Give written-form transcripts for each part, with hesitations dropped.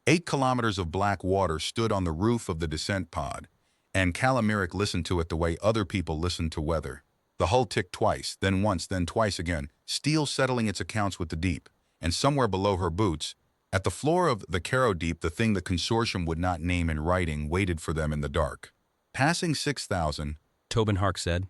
8 kilometers of black water stood on the roof of the descent pod, and Calamiric listened to it the way other people listened to weather. The hull ticked twice, then once, then twice again, steel settling its accounts with the deep, and somewhere below her boots, at the floor of the Caro Deep, the thing the consortium would not name in writing waited for them in the dark. Passing 6,000, Tobin Hark said.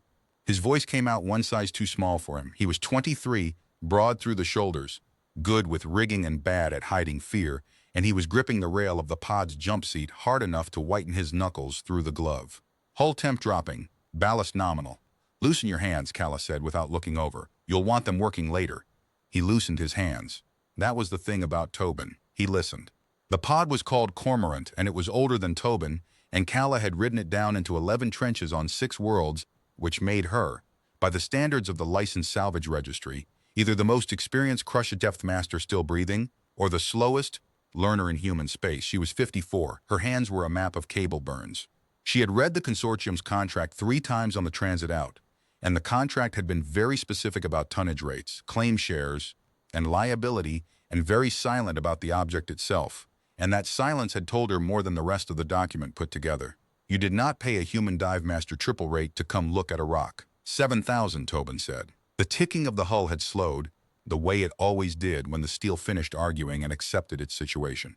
His voice came out one size too small for him. He was 23, broad through the shoulders, good with rigging and bad at hiding fear, and he was gripping the rail of the pod's jump seat hard enough to whiten his knuckles through the glove. Hull temp dropping, ballast nominal. Loosen your hands, Calla said without looking over. You'll want them working later. He loosened his hands. That was the thing about Tobin. He listened. The pod was called Cormorant, and it was older than Tobin, and Calla had ridden it down into 11 trenches on 6 worlds, which made her, by the standards of the licensed salvage registry, either the most experienced crush-a-depth master still breathing, or the slowest learner in human space. She was 54. Her hands were a map of cable burns. She had read the consortium's contract 3 times on the transit out, and the contract had been very specific about tonnage rates, claim shares, and liability, and very silent about the object itself. And that silence had told her more than the rest of the document put together. You did not pay a human dive master triple rate to come look at a rock. 7,000, Tobin said. The ticking of the hull had slowed, the way it always did when the steel finished arguing and accepted its situation.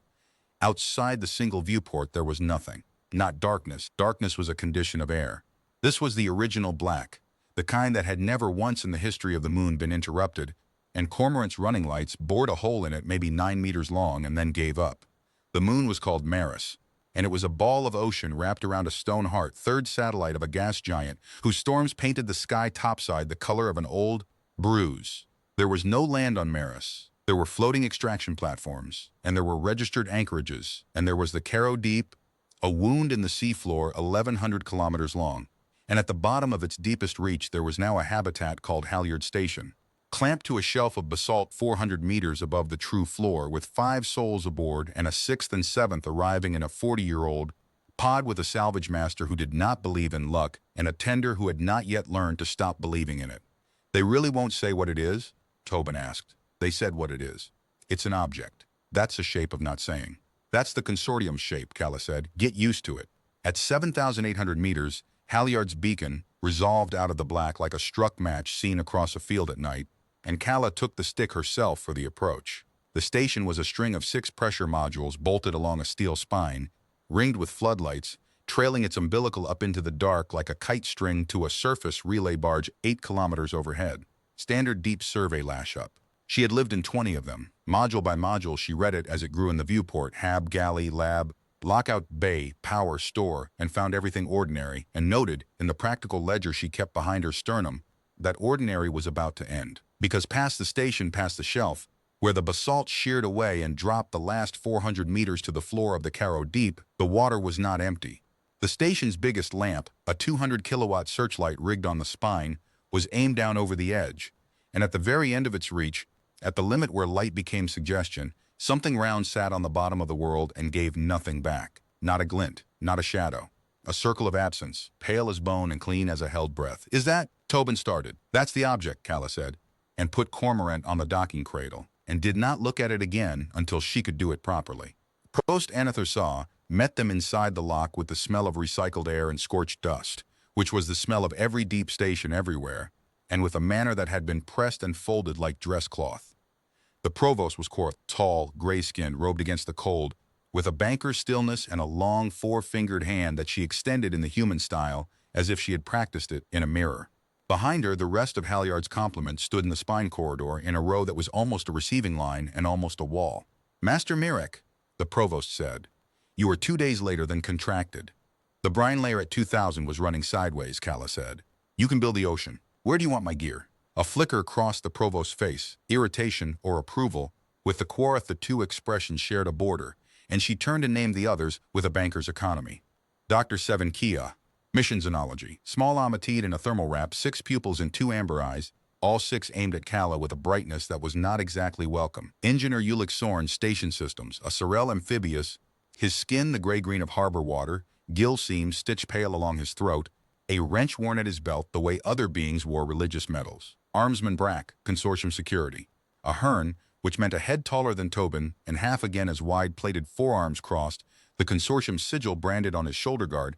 Outside the single viewport there was nothing. Not darkness. Darkness was a condition of air. This was the original black, the kind that had never once in the history of the moon been interrupted, and Cormorant's running lights bored a hole in it maybe 9 meters long and then gave up. The moon was called Maris, and it was a ball of ocean wrapped around a stone heart, third satellite of a gas giant whose storms painted the sky topside the color of an old bruise. There was no land on Maris. There were floating extraction platforms, and there were registered anchorages, and there was the Caro Deep, a wound in the seafloor 1,100 kilometers long, and at the bottom of its deepest reach there was now a habitat called Halyard Station, clamped to a shelf of basalt 400 meters above the true floor, with 5 souls aboard and a 6th and 7th arriving in a 40-year-old pod with a salvage master who did not believe in luck and a tender who had not yet learned to stop believing in it. They really won't say what it is? Tobin asked. They said what it is. It's an object. That's a shape of not saying. That's the consortium's shape, Calla said. Get used to it. At 7,800 meters, Halyard's beacon resolved out of the black like a struck match seen across a field at night, and Calla took the stick herself for the approach. The station was a string of 6 pressure modules bolted along a steel spine, ringed with floodlights, trailing its umbilical up into the dark like a kite string to a surface relay barge 8 kilometers overhead. Standard deep survey lash-up. She had lived in 20 of them. Module by module, she read it as it grew in the viewport: hab, galley, lab, lockout bay, power, store, and found everything ordinary, and noted, in the practical ledger she kept behind her sternum, that ordinary was about to end. Because past the station, past the shelf, where the basalt sheared away and dropped the last 400 meters to the floor of the Caro Deep, the water was not empty. The station's biggest lamp, a 200-kilowatt searchlight rigged on the spine, was aimed down over the edge, and at the very end of its reach, at the limit where light became suggestion, something round sat on the bottom of the world and gave nothing back. Not a glint, not a shadow. A circle of absence, pale as bone and clean as a held breath. Is that? Tobin started. That's the object, Calla said, and put Cormorant on the docking cradle, and did not look at it again until she could do it properly. Provost Anather saw, met them inside the lock with the smell of recycled air and scorched dust, which was the smell of every deep station everywhere, and with a manner that had been pressed and folded like dress cloth. The provost was tall, gray-skinned, robed against the cold, with a banker's stillness and a long 4-fingered hand that she extended in the human style as if she had practiced it in a mirror. Behind her, the rest of Halyard's complement stood in the spine corridor in a row that was almost a receiving line and almost a wall. Master Mirek, the provost said, you were 2 days later than contracted. The brine layer at 2,000 was running sideways, Calla said. You can build the ocean. Where do you want my gear? A flicker crossed the provost's face, irritation or approval. With the Quarth, the 2 expressions shared a border, and she turned and named the others with a banker's economy. Dr. Seven Kia. Mission Xenology. Small amethyst in a thermal wrap, 6 pupils and 2 amber eyes, all 6 aimed at Calla with a brightness that was not exactly welcome. Engineer Ulick Sorn, Station Systems, a sorrel amphibious, his skin the gray-green of harbor water, gill seams stitched pale along his throat, a wrench worn at his belt the way other beings wore religious medals. Armsman Brack, Consortium Security. A Hearn, which meant a head taller than Tobin and half again as wide-plated forearms crossed, the consortium sigil branded on his shoulder guard,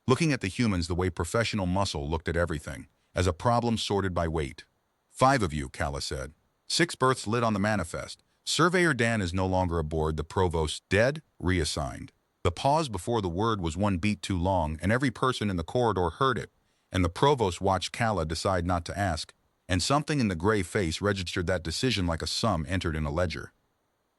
looking at the humans the way professional muscle looked at everything, as a problem sorted by weight. 5 of you, Calla said. 6 berths lit on the manifest. Surveyor Dan is no longer aboard. The provost dead, reassigned. The pause before the word was one beat too long, and every person in the corridor heard it, and the provost watched Calla decide not to ask, and something in the gray face registered that decision like a sum entered in a ledger.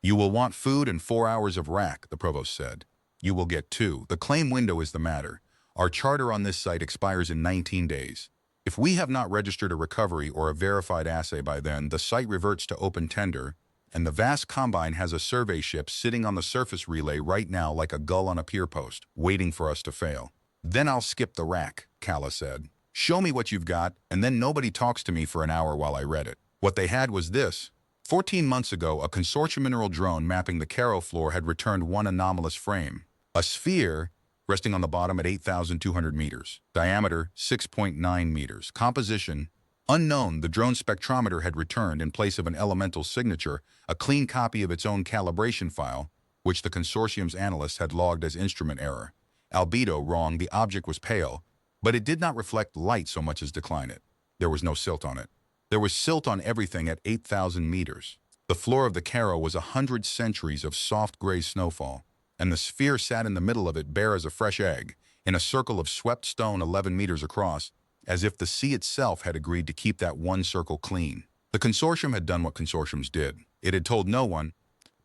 You will want food and 4 hours of rack, the provost said. You will get 2. The claim window is the matter. Our charter on this site expires in 19 days. If we have not registered a recovery or a verified assay by then, the site reverts to open tender, and the vast combine has a survey ship sitting on the surface relay right now like a gull on a pier post, waiting for us to fail. Then I'll skip the rack, Calla said. Show me what you've got, and then nobody talks to me for an hour while I read it. What they had was this. 14 months ago, a consortium mineral drone mapping the Caro floor had returned one anomalous frame. A sphere resting on the bottom at 8,200 meters. Diameter, 6.9 meters. Composition, unknown. The drone spectrometer had returned, in place of an elemental signature, a clean copy of its own calibration file, which the consortium's analysts had logged as instrument error. Albedo wrong, the object was pale, but it did not reflect light so much as decline it. There was no silt on it. There was silt on everything at 8,000 meters. The floor of the Caro was 100 centuries of soft gray snowfall, and the sphere sat in the middle of it bare as a fresh egg, in a circle of swept stone 11 meters across, as if the sea itself had agreed to keep that one circle clean. The consortium had done what consortiums did. It had told no one,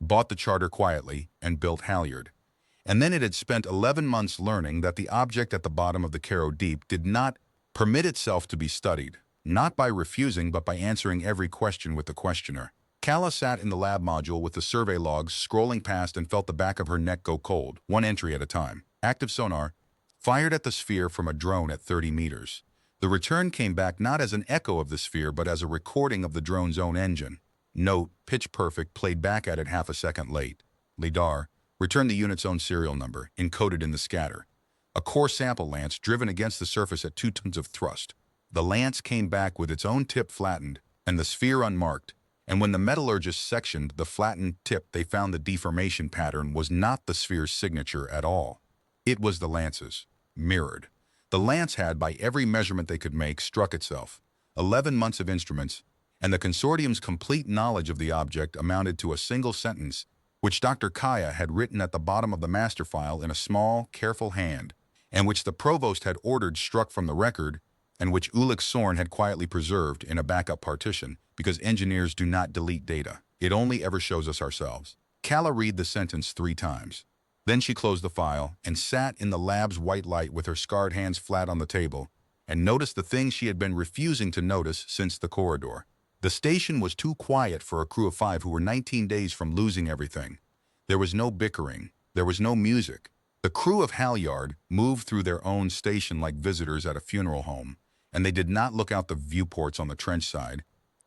bought the charter quietly, and built Halyard. And then it had spent 11 months learning that the object at the bottom of the Caro Deep did not permit itself to be studied, not by refusing but by answering every question with the questioner. Calla sat in the lab module with the survey logs scrolling past and felt the back of her neck go cold, one entry at a time. Active sonar, fired at the sphere from a drone at 30 meters. The return came back not as an echo of the sphere but as a recording of the drone's own engine. Note, pitch perfect, played back at it half a second late. LIDAR, returned the unit's own serial number, encoded in the scatter. A core sample lance driven against the surface at 2 tons of thrust. The lance came back with its own tip flattened and the sphere unmarked. And when the metallurgists sectioned the flattened tip, they found the deformation pattern was not the sphere's signature at all. It was the lance's, mirrored. The lance had, by every measurement they could make, struck itself. 11 months of instruments, and the consortium's complete knowledge of the object amounted to a single sentence, which Dr. Kaya had written at the bottom of the master file in a small, careful hand, and which the provost had ordered struck from the record, and which Ulik Sorn had quietly preserved in a backup partition, because engineers do not delete data. It only ever shows us ourselves. Calla read the sentence 3 times. Then she closed the file and sat in the lab's white light with her scarred hands flat on the table and noticed the thing she had been refusing to notice since the corridor. The station was too quiet for a crew of 5 who were 19 days from losing everything. There was no bickering. There was no music. The crew of Halyard moved through their own station like visitors at a funeral home, and they did not look out the viewports on the trench side,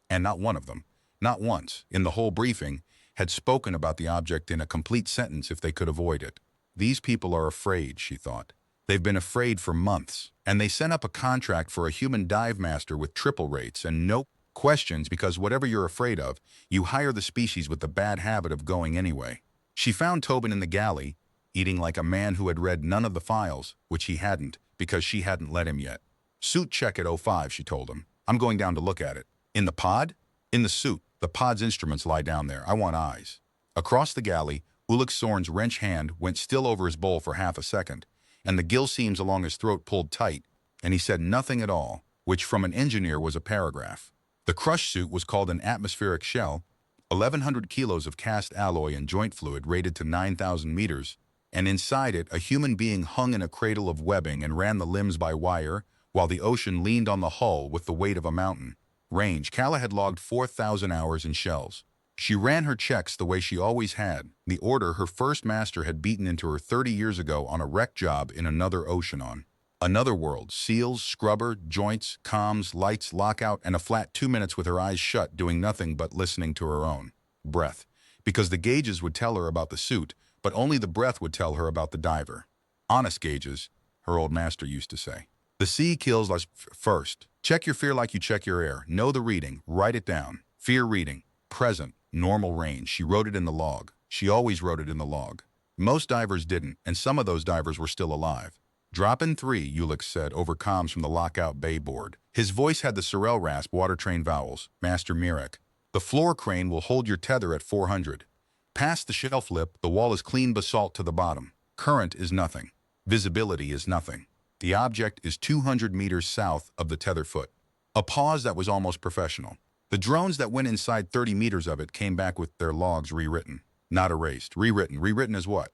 and not one of them, not once, in the whole briefing, had spoken about the object in a complete sentence if they could avoid it. These people are afraid, she thought. They've been afraid for months, and they sent up a contract for a human dive master with triple rates and no questions because whatever you're afraid of, you hire the species with the bad habit of going anyway. She found Tobin in the galley, eating like a man who had read none of the files, which he hadn't, because she hadn't let him yet. Suit check at 05, she told him. I'm going down to look at it. In the pod? In the suit. The pod's instruments lie down there. I want eyes. Across the galley, Ulik Sorn's wrench hand went still over his bowl for half a second, and the gill seams along his throat pulled tight, and he said nothing at all, which from an engineer was a paragraph. The crush suit was called an atmospheric shell, 1,100 kilos of cast alloy and joint fluid rated to 9,000 meters, and inside it a human being hung in a cradle of webbing and ran the limbs by wire, while the ocean leaned on the hull with the weight of a mountain. Range. Calla had logged 4,000 hours in shells. She ran her checks the way she always had, the order her first master had beaten into her 30 years ago on a wreck job in another ocean on. Another world, seals, scrubber, joints, comms, lights, lockout, and a flat 2 minutes with her eyes shut doing nothing but listening to her own breath. Because the gauges would tell her about the suit, but only the breath would tell her about the diver. Honest gauges, her old master used to say. The sea kills us first. Check your fear like you check your air. Know the reading. Write it down. Fear reading. Present. Normal range. She wrote it in the log. She always wrote it in the log. Most divers didn't, and some of those divers were still alive. Drop in 3, Ulix said over comms from the lockout bay board. His voice had the Sorel rasp water train vowels. Master Mirek. The floor crane will hold your tether at 400. Past the shelf lip, the wall is clean basalt to the bottom. Current is nothing. Visibility is nothing. The object is 200 meters south of the tether foot. A pause that was almost professional. The drones that went inside 30 meters of it came back with their logs rewritten. Not erased. Rewritten. Rewritten as what?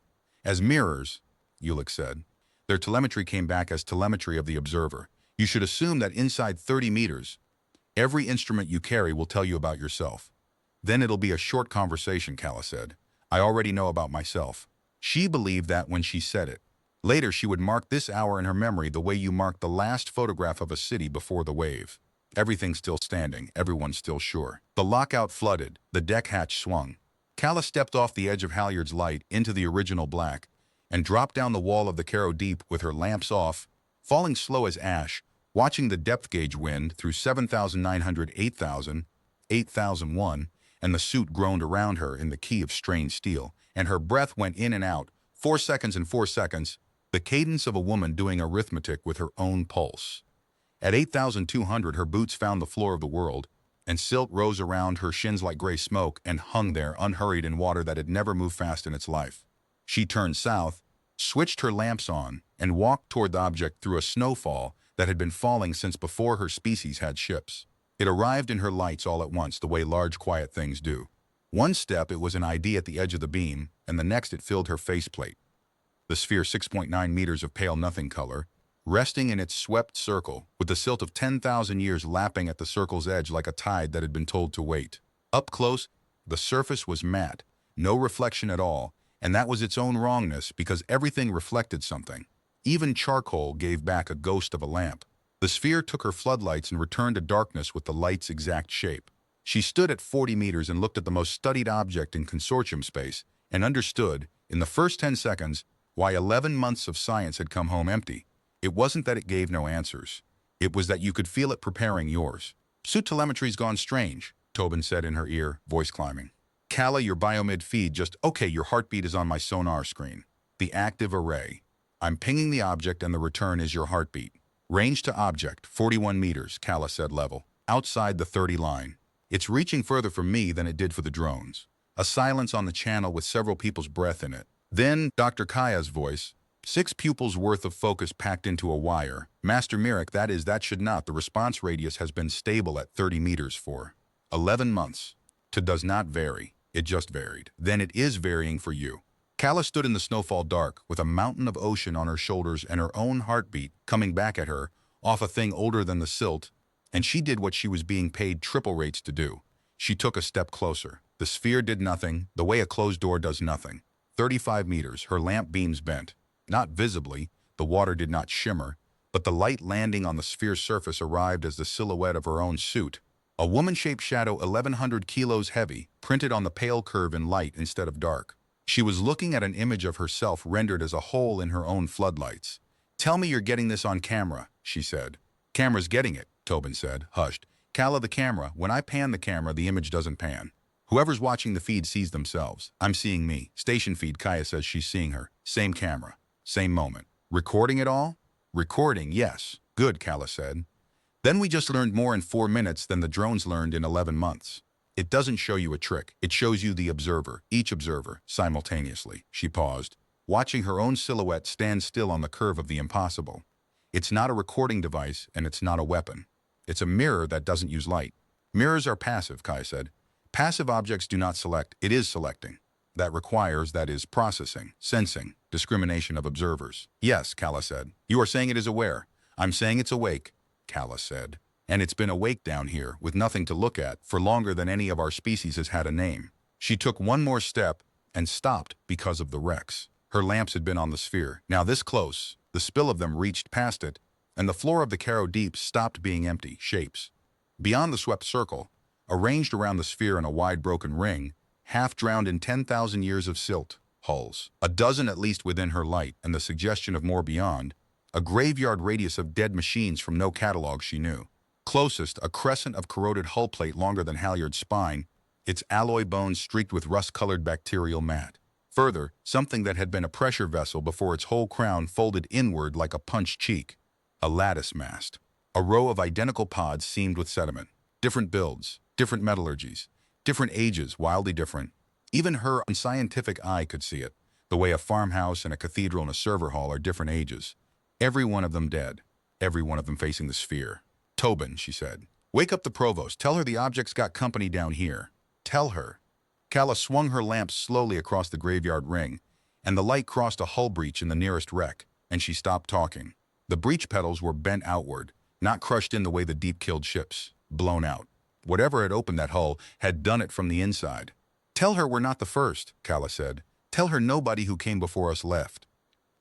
As mirrors, Ulix said. Their telemetry came back as telemetry of the observer. You should assume that inside 30 meters, every instrument you carry will tell you about yourself. Then it'll be a short conversation, Kala said. I already know about myself. She believed that when she said it. Later, she would mark this hour in her memory the way you mark the last photograph of a city before the wave. Everything's still standing. Everyone's still sure. The lockout flooded. The deck hatch swung. Kala stepped off the edge of halyard's light into the original black and dropped down the wall of the Caro Deep with her lamps off, falling slow as ash, watching the depth gauge wind through 7,900, 8,000, 8,001, and the suit groaned around her in the key of strained steel, and her breath went in and out, 4 seconds and 4 seconds, the cadence of a woman doing arithmetic with her own pulse. At 8,200, her boots found the floor of the world, and silt rose around her shins like gray smoke and hung there unhurried in water that had never moved fast in its life. She turned south, switched her lamps on, and walked toward the object through a snowfall that had been falling since before her species had ships. It arrived in her lights all at once, the way large, quiet things do. One step, it was an ID at the edge of the beam, and the next it filled her faceplate. The sphere, 6.9 meters of pale nothing color, resting in its swept circle, with the silt of 10,000 years lapping at the circle's edge like a tide that had been told to wait. Up close, the surface was matte, no reflection at all, and that was its own wrongness because everything reflected something. Even charcoal gave back a ghost of a lamp. The sphere took her floodlights and returned to darkness with the light's exact shape. She stood at 40 meters and looked at the most studied object in consortium space and understood, in the first 10 seconds, why 11 months of science had come home empty. It wasn't that it gave no answers. It was that you could feel it preparing yours. Suit telemetry's gone strange, Tobin said in her ear, voice climbing. Kala, your biomid feed just, okay, your heartbeat is on my sonar screen. The active array. I'm pinging the object and the return is your heartbeat. Range to object, 41 meters, Kala said level. Outside the 30 line. It's reaching further from me than it did for the drones. A silence on the channel with several people's breath in it. Then, Dr. Kaya's voice. 6 pupils worth of focus packed into a wire. Master Mirek, that should not. The response radius has been stable at 30 meters for 11 months. Does not vary. It just varied. Then it is varying for you. Kala stood in the snowfall dark, with a mountain of ocean on her shoulders and her own heartbeat coming back at her, off a thing older than the silt, and she did what she was being paid triple rates to do. She took a step closer. The sphere did nothing, the way a closed door does nothing. 35 meters, her lamp beams bent. Not visibly, the water did not shimmer, but the light landing on the sphere's surface arrived as the silhouette of her own suit. A woman-shaped shadow 1,100 kilos heavy, printed on the pale curve in light instead of dark. She was looking at an image of herself rendered as a hole in her own floodlights. Tell me you're getting this on camera, she said. Camera's getting it, Tobin said, hushed. Kala, the camera, when I pan the camera, the image doesn't pan. Whoever's watching the feed sees themselves. I'm seeing me. Station feed, Kaya says she's seeing her. Same camera. Same moment. Recording it all? Recording, yes. Good, Kala said. Then we just learned more in 4 minutes than the drones learned in 11 months. It doesn't show you a trick. It shows you the observer, each observer, simultaneously. She paused, watching her own silhouette stand still on the curve of the impossible. It's not a recording device, and it's not a weapon. It's a mirror that doesn't use light. Mirrors are passive, Kai said. Passive objects do not select. It is selecting. That requires, that is, processing, sensing, discrimination of observers. Yes, Kala said. You are saying it is aware. I'm saying it's awake, Kala said. And it's been awake down here, with nothing to look at, for longer than any of our species has had a name. She took one more step and stopped because of the wrecks. Her lamps had been on the sphere. Now this close, the spill of them reached past it, and the floor of the Caro Deep stopped being empty, shapes. Beyond the swept circle, arranged around the sphere in a wide broken ring, half drowned in 10,000 years of silt, hulls. A dozen at least within her light, and the suggestion of more beyond, a graveyard radius of dead machines from no catalog she knew. Closest, a crescent of corroded hull plate longer than halyard's spine, its alloy bones streaked with rust-colored bacterial mat. Further, something that had been a pressure vessel before its whole crown folded inward like a punched cheek. A lattice mast. A row of identical pods seamed with sediment. Different builds, different metallurgies, different ages, wildly different. Even her unscientific eye could see it, the way a farmhouse and a cathedral and a server hall are different ages. Every one of them dead, every one of them facing the sphere. "Tobin," she said, "wake up the provost. Tell her the object's got company down here. Tell her." Calla swung her lamp slowly across the graveyard ring, and the light crossed a hull breach in the nearest wreck, and she stopped talking. The breech pedals were bent outward, not crushed in the way the deep killed ships, blown out. Whatever had opened that hull had done it from the inside. "Tell her we're not the first," Calla said. "Tell her nobody who came before us left."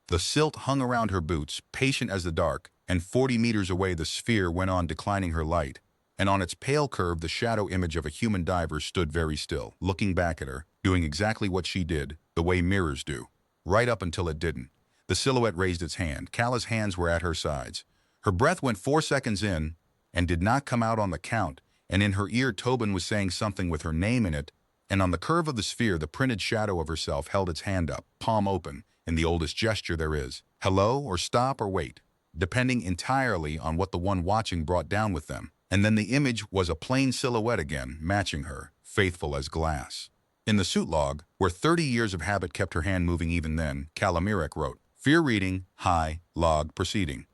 The silt hung around her boots, patient as the dark, and 40 meters away the sphere went on declining her light, and on its pale curve the shadow image of a human diver stood very still, looking back at her, doing exactly what she did, the way mirrors do. Right up until it didn't. The silhouette raised its hand. Calla's hands were at her sides. Her breath went 4 seconds in, and did not come out on the count, and in her ear Tobin was saying something with her name in it, and on the curve of the sphere the printed shadow of herself held its hand up, palm open, in the oldest gesture there is. Hello, or stop, or wait, depending entirely on what the one watching brought down with them. And then the image was a plain silhouette again, matching her, faithful as glass. In the suit log, where 30 years of habit kept her hand moving even then, Calamirek wrote, "Fear reading, high, log, proceeding."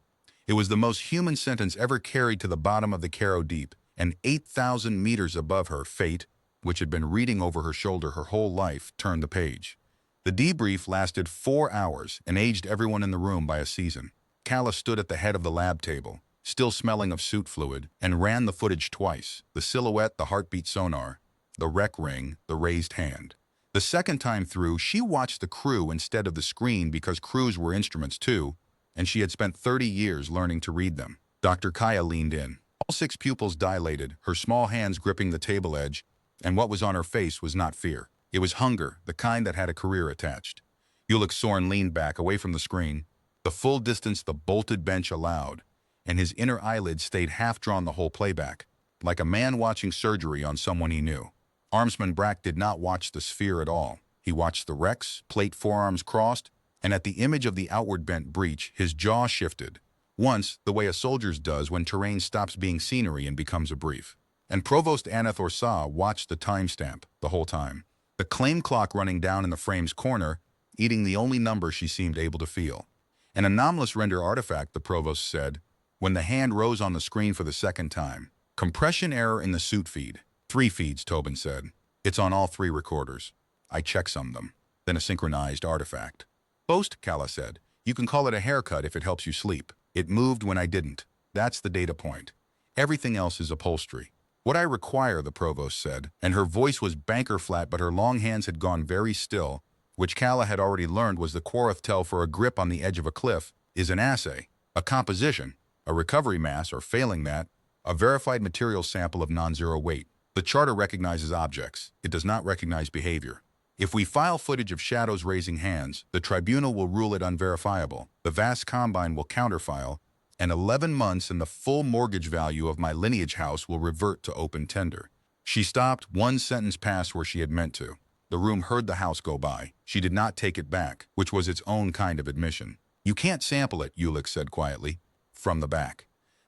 It was the most human sentence ever carried to the bottom of the Caro Deep, and 8,000 meters above her, fate, which had been reading over her shoulder her whole life, turned the page. The debrief lasted 4 hours and aged everyone in the room by a season. Calla stood at the head of the lab table, still smelling of suit fluid, and ran the footage twice, the silhouette, the heartbeat sonar, the rec ring, the raised hand. The second time through, she watched the crew instead of the screen because crews were instruments too, and she had spent 30 years learning to read them. Dr. Kaya leaned in. All 6 pupils dilated, her small hands gripping the table edge, and what was on her face was not fear. It was hunger, the kind that had a career attached. Ulick Sorn leaned back, away from the screen, the full distance the bolted bench allowed, and his inner eyelids stayed half-drawn the whole playback, like a man watching surgery on someone he knew. Armsman Brack did not watch the sphere at all. He watched the Rex, plate forearms crossed, and at the image of the outward bent breech, his jaw shifted. Once, the way a soldier's does when terrain stops being scenery and becomes a brief. And Provost Anath Orsa watched the timestamp the whole time. The claim clock running down in the frame's corner, eating the only number she seemed able to feel. An anomalous render artifact, the provost said, when the hand rose on the screen for the second time. Compression error in the suit feed. 3 feeds, Tobin said. It's on all 3 recorders. I checksummed them. Then a synchronized artifact. Boast, Calla said. You can call it a haircut if it helps you sleep. It moved when I didn't. That's the data point. Everything else is upholstery. What I require, the provost said, and her voice was banker flat, but her long hands had gone very still, which Calla had already learned was the Quorith tell for a grip on the edge of a cliff, is an assay, a composition, a recovery mass, or failing that, a verified material sample of non-zero weight. The charter recognizes objects. It does not recognize behavior. If we file footage of shadows raising hands, the tribunal will rule it unverifiable. The vast combine will counterfile, and 11 months and the full mortgage value of my lineage house will revert to open tender. She stopped, 1 sentence past where she had meant to. The room heard the house go by. She did not take it back, which was its own kind of admission. You can't sample it, Ulick said quietly. From the back.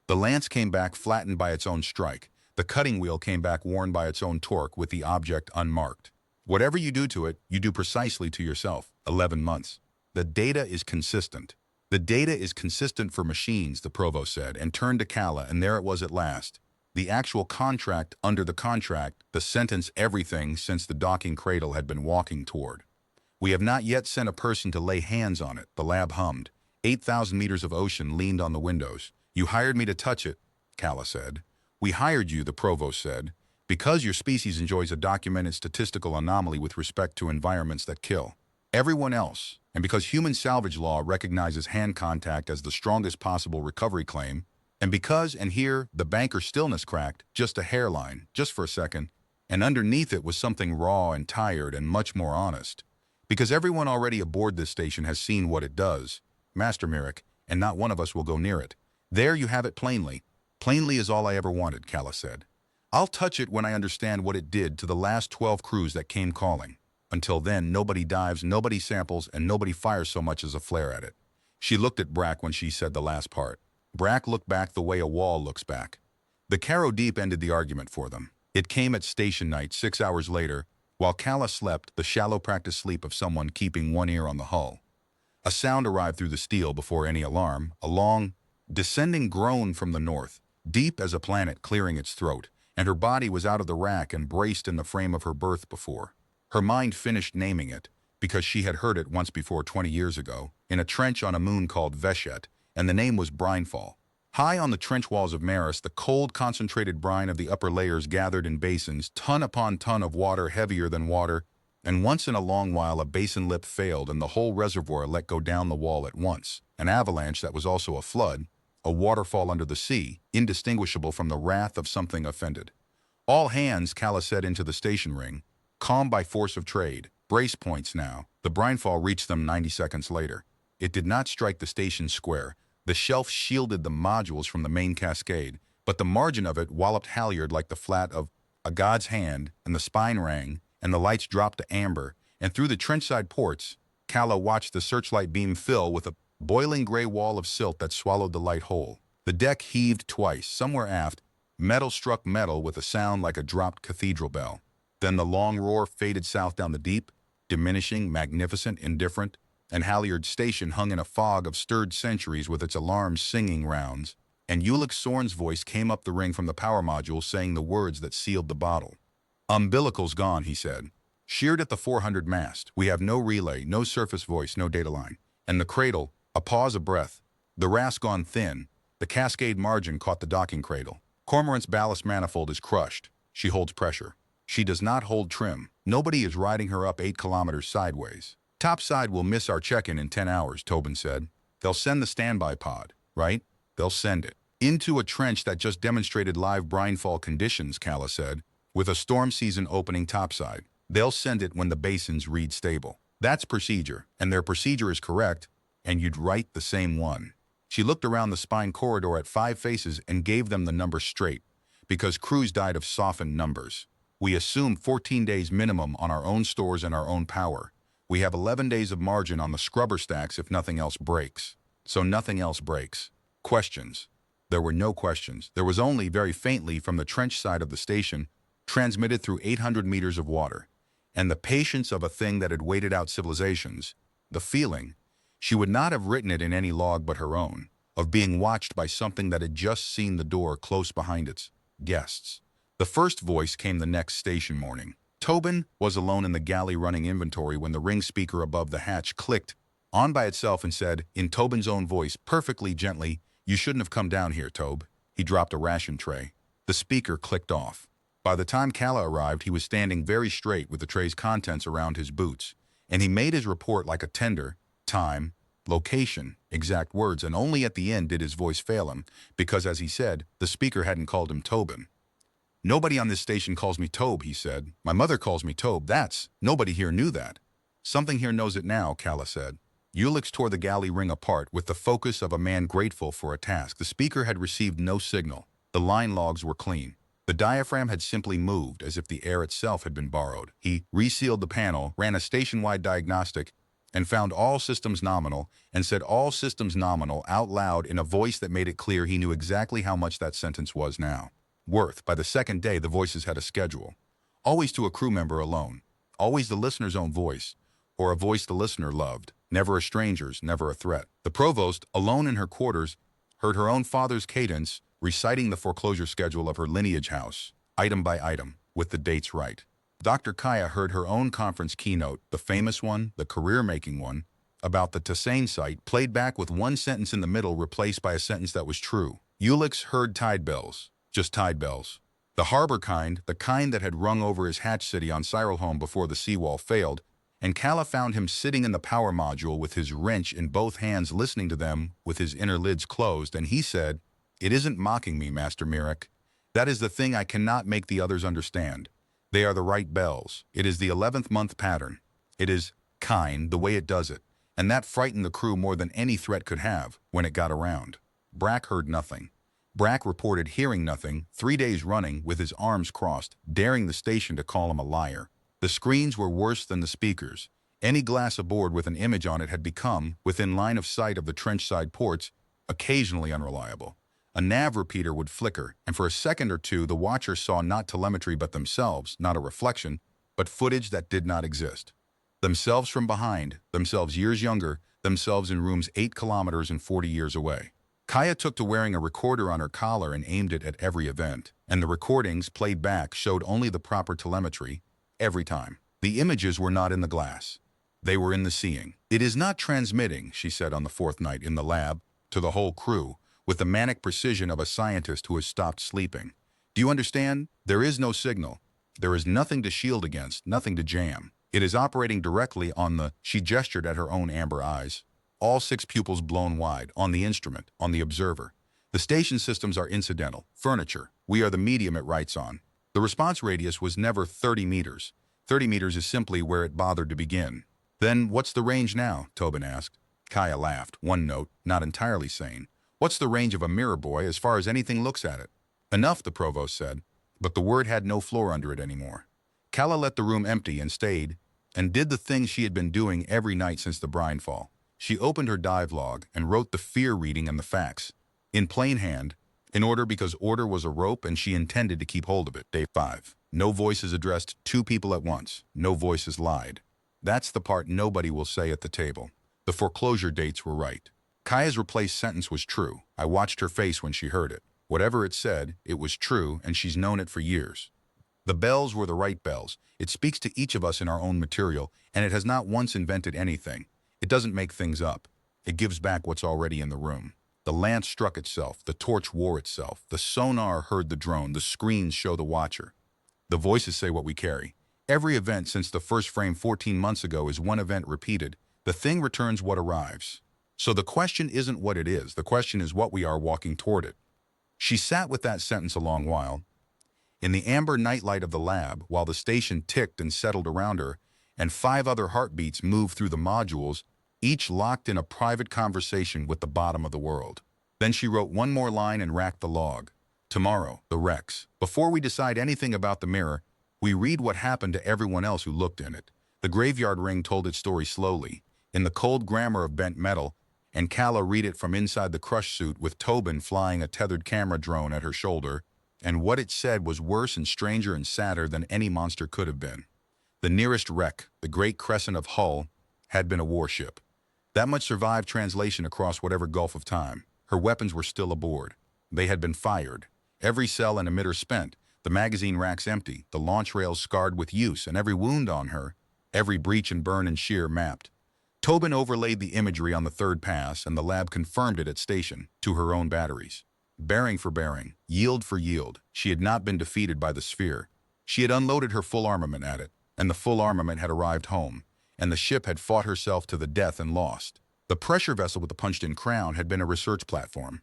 The lance came back flattened by its own strike. The cutting wheel came back worn by its own torque with the object unmarked. Whatever you do to it, you do precisely to yourself. 11 months. The data is consistent. The data is consistent for machines, the provost said, and turned to Calla, and there it was at last. The actual contract under the contract, the sentence everything since the docking cradle had been walking toward. We have not yet sent a person to lay hands on it, the lab hummed. 8,000 meters of ocean leaned on the windows. You hired me to touch it, Calla said. We hired you, the provost said, because your species enjoys a documented statistical anomaly with respect to environments that kill. Everyone else, and because human salvage law recognizes hand contact as the strongest possible recovery claim, and because, and here, the banker's stillness cracked, just a hairline, just for a second, and underneath it was something raw and tired and much more honest. Because everyone already aboard this station has seen what it does, Master Merrick, and not one of us will go near it. There you have it plainly. Plainly is all I ever wanted, Calla said. I'll touch it when I understand what it did to the last 12 crews that came calling. Until then, nobody dives, nobody samples, and nobody fires so much as a flare at it. She looked at Brack when she said the last part. Brack looked back the way a wall looks back. The Caro Deep ended the argument for them. It came at station night 6 hours later, while Calla slept the shallow practice sleep of someone keeping one ear on the hull. A sound arrived through the steel before any alarm, a long, descending groan from the north, deep as a planet clearing its throat, and her body was out of the rack and braced in the frame of her berth before. Her mind finished naming it, because she had heard it once before 20 years ago, in a trench on a moon called Veshet, and the name was Brinefall. High on the trench walls of Maris, the cold, concentrated brine of the upper layers gathered in basins, ton upon ton of water heavier than water, and once in a long while a basin lip failed and the whole reservoir let go down the wall at once. An avalanche that was also a flood, a waterfall under the sea, indistinguishable from the wrath of something offended. All hands, Calla said into the station ring, calm by force of trade. Brace points now. The brinefall reached them 90 seconds later. It did not strike the station square. The shelf shielded the modules from the main cascade, but the margin of it walloped halyard like the flat of a god's hand, and the spine rang, and the lights dropped to amber, and through the trench-side ports, Calla watched the searchlight beam fill with a boiling gray wall of silt that swallowed the light whole. The deck heaved twice. Somewhere aft, metal struck metal with a sound like a dropped cathedral bell. Then the long roar faded south down the deep, diminishing, magnificent, indifferent, and Halyard Station hung in a fog of stirred centuries with its alarms singing rounds, and Ulick Sorn's voice came up the ring from the power module saying the words that sealed the bottle. "Umbilical's gone," he said. "Sheared at the 400 mast. We have no relay, no surface voice, no data line. And the cradle, a pause of breath. The rasp gone thin. The cascade margin caught the docking cradle. Cormorant's ballast manifold is crushed. She holds pressure. She does not hold trim. Nobody is riding her up 8 kilometers sideways. Topside will miss our check-in in 10 hours, Tobin said. They'll send the standby pod, right? They'll send it. Into a trench that just demonstrated live brinefall conditions, Calla said, with a storm season opening topside. They'll send it when the basins read stable. That's procedure, and their procedure is correct, and you'd write the same one. She looked around the spine corridor at 5 faces and gave them the number straight, because crews died of softened numbers. We assume 14 days minimum on our own stores and our own power. We have 11 days of margin on the scrubber stacks if nothing else breaks. So nothing else breaks. Questions. There were no questions. There was only, very faintly from the trench side of the station, transmitted through 800 meters of water. And the patience of a thing that had waited out civilizations. The feeling, she would not have written it in any log but her own, of being watched by something that had just seen the door close behind its guests. The first voice came the next station morning. Tobin was alone in the galley running inventory when the ring speaker above the hatch clicked on by itself and said, in Tobin's own voice, perfectly gently, "You shouldn't have come down here, Tobe." He dropped a ration tray. The speaker clicked off. By the time Calla arrived, he was standing very straight with the tray's contents around his boots, and he made his report like a tender, time, location, exact words, and only at the end did his voice fail him, because, as he said, the speaker hadn't called him Tobin. "Nobody on this station calls me Tobe," he said. "My mother calls me Tobe. Nobody here knew that." "Something here knows it now," Calla said. Ulix tore the galley ring apart with the focus of a man grateful for a task. The speaker had received no signal. The line logs were clean. The diaphragm had simply moved, as if the air itself had been borrowed. He resealed the panel, ran a station-wide diagnostic, and found all systems nominal, and said all systems nominal out loud in a voice that made it clear he knew exactly how much that sentence was now. Worth. By the second day, the voices had a schedule. Always to a crew member alone. Always the listener's own voice, or a voice the listener loved. Never a stranger's, never a threat. The provost, alone in her quarters, heard her own father's cadence, reciting the foreclosure schedule of her lineage house, item by item, with the dates right. Dr. Kaya heard her own conference keynote, the famous one, the career-making one, about the Tassane site, played back with one sentence in the middle replaced by a sentence that was true. Ulix heard tide bells, just tide bells. The harbor kind, the kind that had rung over his hatch city on Cyrilholm before the seawall failed, and Calla found him sitting in the power module with his wrench in both hands listening to them with his inner lids closed, and he said, "It isn't mocking me, Master Mirek. That is the thing I cannot make the others understand. They are the right bells. It is the 11th month pattern. It is kind, the way it does it, and that frightened the crew more than any threat could have when it got around." Brack heard nothing. Brack reported hearing nothing 3 days running with his arms crossed, daring the station to call him a liar. The screens were worse than the speakers. Any glass aboard with an image on it had become, within line of sight of the trench-side ports, occasionally unreliable. A nav repeater would flicker, and for a second or two the watcher saw not telemetry but themselves, not a reflection, but footage that did not exist. Themselves from behind, themselves years younger, themselves in rooms 8 kilometers and 40 years away. Kaya took to wearing a recorder on her collar and aimed it at every event, and the recordings, played back, showed only the proper telemetry, every time. The images were not in the glass. They were in the seeing. "It is not transmitting," she said on the 4th night in the lab, to the whole crew, with the manic precision of a scientist who has stopped sleeping. "Do you understand? There is no signal. There is nothing to shield against, nothing to jam. It is operating directly on the—" she gestured at her own amber eyes. All 6 pupils blown wide, on the instrument, on the observer. "The station systems are incidental, furniture. We are the medium it writes on. The response radius was never 30 meters. 30 meters is simply where it bothered to begin." "Then what's the range now?" Tobin asked. Kaya laughed, one note, not entirely sane. "What's the range of a mirror, boy, as far as anything looks at it?" "Enough," the provost said, but the word had no floor under it anymore. Kala let the room empty and stayed, and did the thing she had been doing every night since the brine fall. She opened her dive log and wrote the fear reading and the facts. In plain hand, in order because order was a rope and she intended to keep hold of it. Day 5. No voices addressed 2 people at once. No voices lied. That's the part nobody will say at the table. The foreclosure dates were right. Kaya's replaced sentence was true. I watched her face when she heard it. Whatever it said, it was true, and she's known it for years. The bells were the right bells. It speaks to each of us in our own material, and it has not once invented anything. It doesn't make things up. It gives back what's already in the room. The lance struck itself, the torch wore itself, the sonar heard the drone, the screens show the watcher. The voices say what we carry. Every event since the first frame 14 months ago is one event repeated. The thing returns what arrives. So the question isn't what it is, the question is what we are walking toward it. She sat with that sentence a long while. In the amber nightlight of the lab, while the station ticked and settled around her, and 5 other heartbeats moved through the modules, each locked in a private conversation with the bottom of the world. Then she wrote one more line and racked the log. "Tomorrow, the Rex. Before we decide anything about the mirror, we read what happened to everyone else who looked in it." The graveyard ring told its story slowly, in the cold grammar of bent metal, and Kala read it from inside the crush suit with Tobin flying a tethered camera drone at her shoulder, and what it said was worse and stranger and sadder than any monster could have been. The nearest wreck, the great crescent of Hull, had been a warship. That much survived translation across whatever gulf of time. Her weapons were still aboard. They had been fired. Every cell and emitter spent, the magazine racks empty, the launch rails scarred with use, and every wound on her, every breach and burn and shear mapped. Tobin overlaid the imagery on the 3rd pass, and the lab confirmed it at station, to her own batteries. Bearing for bearing, yield for yield, she had not been defeated by the sphere. She had unloaded her full armament at it, and the full armament had arrived home, and the ship had fought herself to the death and lost. The pressure vessel with the punched-in crown had been a research platform,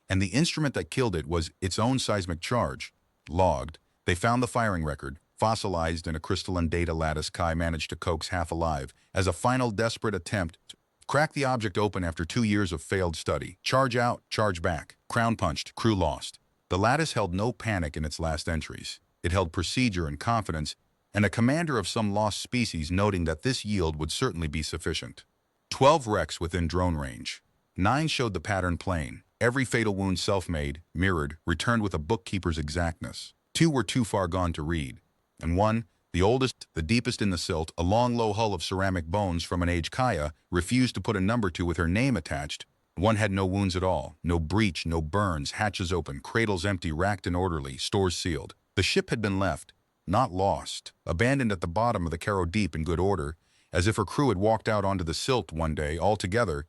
and the instrument that killed it was its own seismic charge. Logged, they found the firing record, fossilized in a crystalline data lattice Kai managed to coax half alive, as a final desperate attempt to crack the object open after 2 years of failed study. Charge out, charge back, crown punched, crew lost. The lattice held no panic in its last entries. It held procedure and confidence, and a commander of some lost species noting that this yield would certainly be sufficient. 12 wrecks within drone range. 9 showed the pattern plain. Every fatal wound self-made, mirrored, returned with a bookkeeper's exactness. 2 were too far gone to read. And 1, the oldest, the deepest in the silt, a long low hull of ceramic bones from an age Kaya, refused to put a number to with her name attached. 1 had no wounds at all, no breach, no burns, hatches open, cradles empty, racked and orderly, stores sealed. The ship had been left, not lost, abandoned at the bottom of the Caro Deep in good order, as if her crew had walked out onto the silt one day all together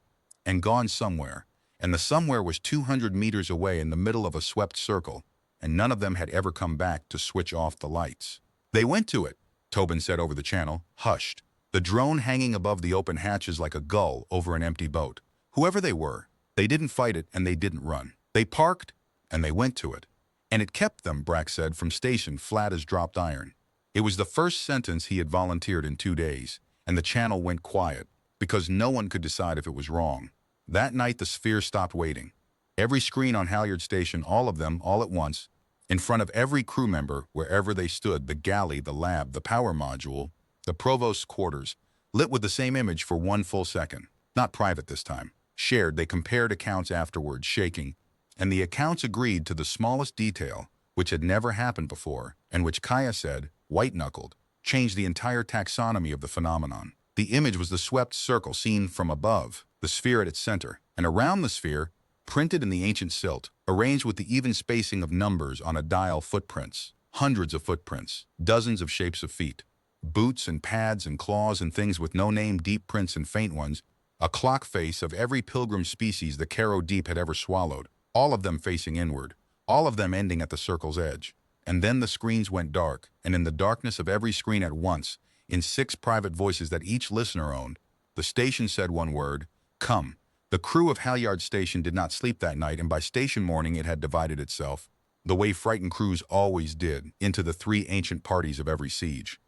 and gone somewhere, and the somewhere was 200 meters away in the middle of a swept circle, and none of them had ever come back to switch off the lights. "They went to it," Tobin said over the channel, hushed, the drone hanging above the open hatches like a gull over an empty boat. "Whoever they were, they didn't fight it and they didn't run. They parked and they went to it. And it kept them," Brack said, from station flat as dropped iron. It was the first sentence he had volunteered in 2 days, and the channel went quiet, because no one could decide if it was wrong. That night the sphere stopped waiting. Every screen on Halyard Station, all of them, all at once, in front of every crew member, wherever they stood, the galley, the lab, the power module, the provost's quarters, lit with the same image for 1 full second. Not private this time. Shared, they compared accounts afterwards, shaking, and the accounts agreed to the smallest detail, which had never happened before, and which Kaya said, white-knuckled, changed the entire taxonomy of the phenomenon. The image was the swept circle seen from above, the sphere at its center, and around the sphere, printed in the ancient silt, arranged with the even spacing of numbers on a dial, footprints, hundreds of footprints, dozens of shapes of feet, boots and pads and claws and things with no name, deep prints and faint ones, a clock face of every pilgrim species the Caro Deep had ever swallowed, all of them facing inward, all of them ending at the circle's edge. And then the screens went dark, and in the darkness of every screen at once, in 6 private voices that each listener owned, the station said one word, "Come." The crew of Halyard Station did not sleep that night, and by station morning it had divided itself, the way frightened crews always did, into the 3 ancient parties of every siege.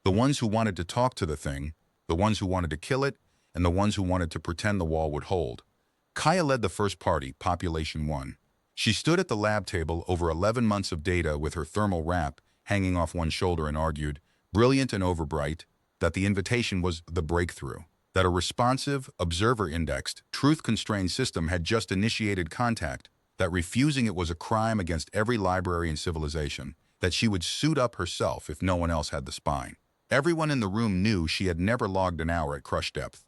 The ones who wanted to talk to the thing, the ones who wanted to kill it, and the ones who wanted to pretend the wall would hold. Kaya led the first party, Population 1. She stood at the lab table over 11 months of data with her thermal wrap hanging off one shoulder and argued, brilliant and overbright, that the invitation was the breakthrough, that a responsive, observer-indexed, truth-constrained system had just initiated contact, that refusing it was a crime against every library in civilization, that she would suit up herself if no one else had the spine. Everyone in the room knew she had never logged an hour at crush depth.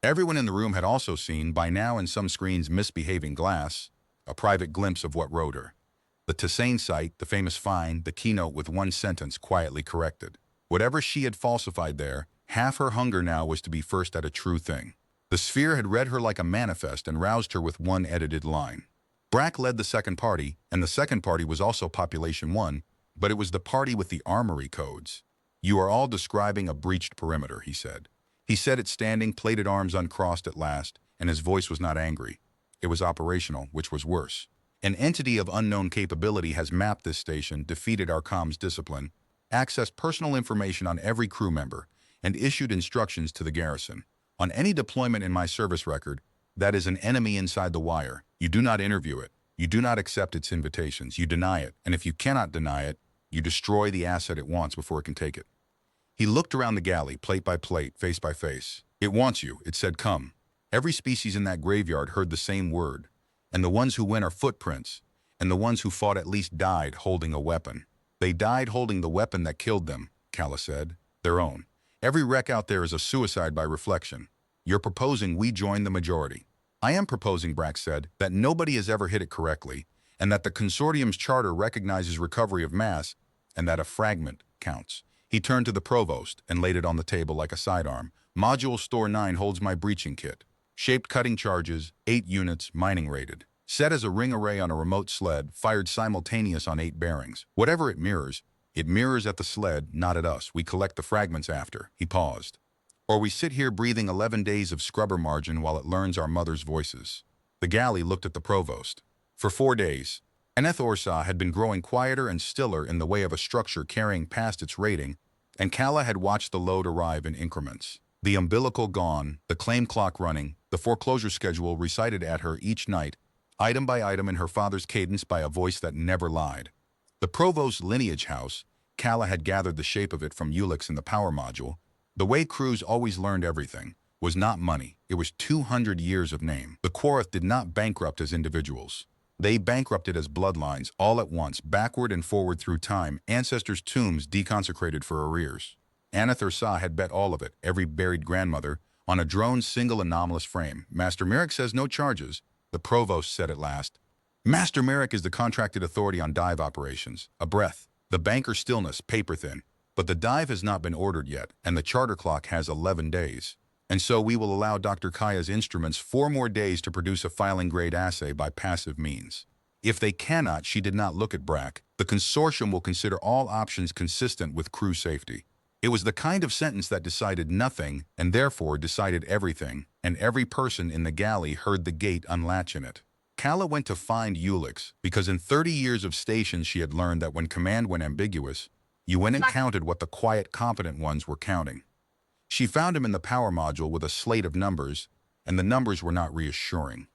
Everyone in the room had also seen, by now in some screens misbehaving glass, a private glimpse of what wrote her. The Tassane site, the famous find, the keynote with one sentence quietly corrected. Whatever she had falsified there, half her hunger now was to be first at a true thing. The sphere had read her like a manifest and roused her with one edited line. Brack led the second party, and the second party was also Population 1, but it was the party with the armory codes. "You are all describing a breached perimeter," he said. He said it standing, plated arms uncrossed at last, and his voice was not angry. It was operational, which was worse. An entity of unknown capability has mapped this station, defeated our comms discipline, accessed personal information on every crew member, and issued instructions to the garrison. On any deployment in my service record, that is an enemy inside the wire. You do not interview it. You do not accept its invitations. You deny it. And if you cannot deny it, you destroy the asset it wants before it can take it. He looked around the galley, plate by plate, face by face. It wants you. It said, come. Every species in that graveyard heard the same word. And the ones who win are footprints. And the ones who fought at least died holding a weapon. They died holding the weapon that killed them, Kala said. Their own. Every wreck out there is a suicide by reflection. You're proposing we join the majority. I am proposing, Brack said, that nobody has ever hit it correctly, and that the consortium's charter recognizes recovery of mass, and that a fragment counts. He turned to the provost and laid it on the table like a sidearm. Module Store 9 holds my breaching kit. Shaped cutting charges, 8 units, mining rated. Set as a ring array on a remote sled, fired simultaneous on 8 bearings. Whatever it mirrors at the sled, not at us. We collect the fragments after. He paused. Or we sit here breathing 11 days of scrubber margin while it learns our mother's voices. The galley looked at the provost. For 4 days, Aneth Orsa had been growing quieter and stiller in the way of a structure carrying past its rating, and Kala had watched the load arrive in increments. The umbilical gone, the claim clock running, the foreclosure schedule recited at her each night, item by item in her father's cadence by a voice that never lied. The provost's lineage house, Kala had gathered the shape of it from Ulix in the power module. The way crews always learned everything was not money. It was 200 years of name. The Quorith did not bankrupt as individuals. They bankrupted as bloodlines, all at once, backward and forward through time, ancestors' tombs deconsecrated for arrears. Aneth Ursa had bet all of it, every buried grandmother, on a drone's single anomalous frame. Master Merrick says no charges, the provost said at last. Master Merrick is the contracted authority on dive operations. A breath. The banker stillness, paper thin. But the dive has not been ordered yet, and the charter clock has 11 days. And so we will allow Dr. Kaya's instruments 4 more days to produce a filing-grade assay by passive means. If they cannot, she did not look at Brack, the consortium will consider all options consistent with crew safety. It was the kind of sentence that decided nothing, and therefore decided everything, and every person in the galley heard the gate unlatch in it. Kala went to find Ulix, because in 30 years of stations she had learned that when command went ambiguous, you went and counted what the quiet, competent ones were counting. She found him in the power module with a slate of numbers, and the numbers were not reassuring.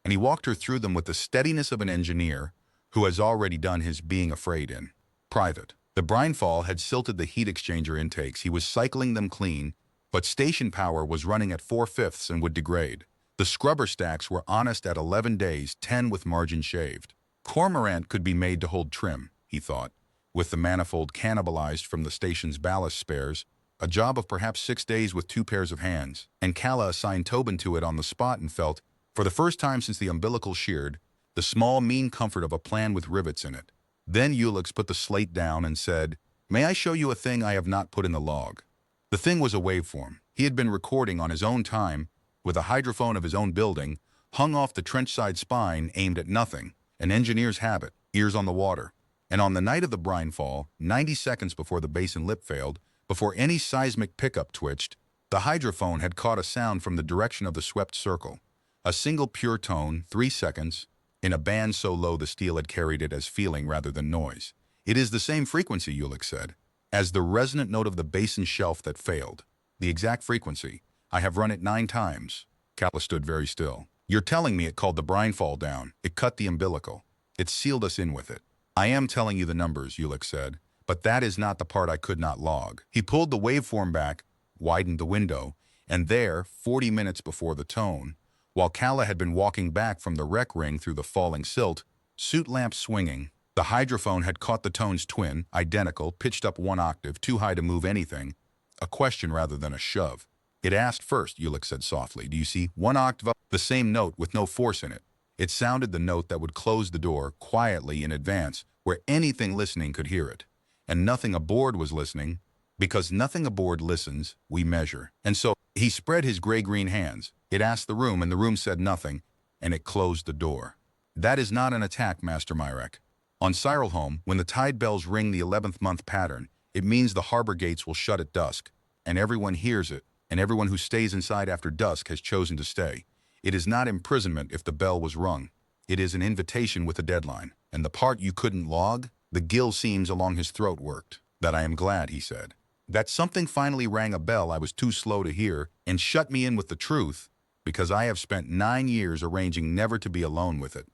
and he walked her through them with the steadiness of an engineer who has already done his being afraid in private. The brinefall had silted the heat exchanger intakes. He was cycling them clean, but station power was running at 4/5 and would degrade. The scrubber stacks were honest at 11 days, 10 with margin shaved. Cormorant could be made to hold trim, he thought, with the manifold cannibalized from the station's ballast spares, a job of perhaps 6 days with 2 pairs of hands, and Calla assigned Tobin to it on the spot and felt, for the first time since the umbilical sheared, the small, mean comfort of a plan with rivets in it. Then Ulix put the slate down and said, "May I show you a thing I have not put in the log?" The thing was a waveform. He had been recording on his own time, with a hydrophone of his own building, hung off the trench-side spine aimed at nothing, an engineer's habit, ears on the water. And on the night of the brine fall, 90 seconds before the basin lip failed, before any seismic pickup twitched, the hydrophone had caught a sound from the direction of the swept circle. A single pure tone, 3 seconds, in a band so low the steel had carried it as feeling rather than noise. "It is the same frequency," Ulix said, "as the resonant note of the basin shelf that failed. The exact frequency. I have run it 9 times. Calla stood very still. "You're telling me it called the brine fall down. It cut the umbilical. It sealed us in with it." "I am telling you the numbers," Ulix said, "but that is not the part I could not log." He pulled the waveform back, widened the window, and there, 40 minutes before the tone, while Calla had been walking back from the rec ring through the falling silt, suit lamps swinging, the hydrophone had caught the tone's twin, identical, pitched up 1 octave, too high to move anything, a question rather than a shove. "It asked first," Ulix said softly, "do you see 1 octave up?" The same note with no force in it. It sounded the note that would close the door quietly in advance, where anything listening could hear it. And nothing aboard was listening, because nothing aboard listens, we measure. And so, he spread his gray-green hands. It asked the room, and the room said nothing, and it closed the door. "That is not an attack, Master Myrek. On Cyrilholm, when the tide bells ring the 11th month pattern, it means the harbor gates will shut at dusk, and everyone hears it, and everyone who stays inside after dusk has chosen to stay. It is not imprisonment if the bell was rung. It is an invitation with a deadline. And the part you couldn't log?" The gill seams along his throat worked. "That I am glad," he said. "That something finally rang a bell I was too slow to hear and shut me in with the truth, because I have spent 9 years arranging never to be alone with it."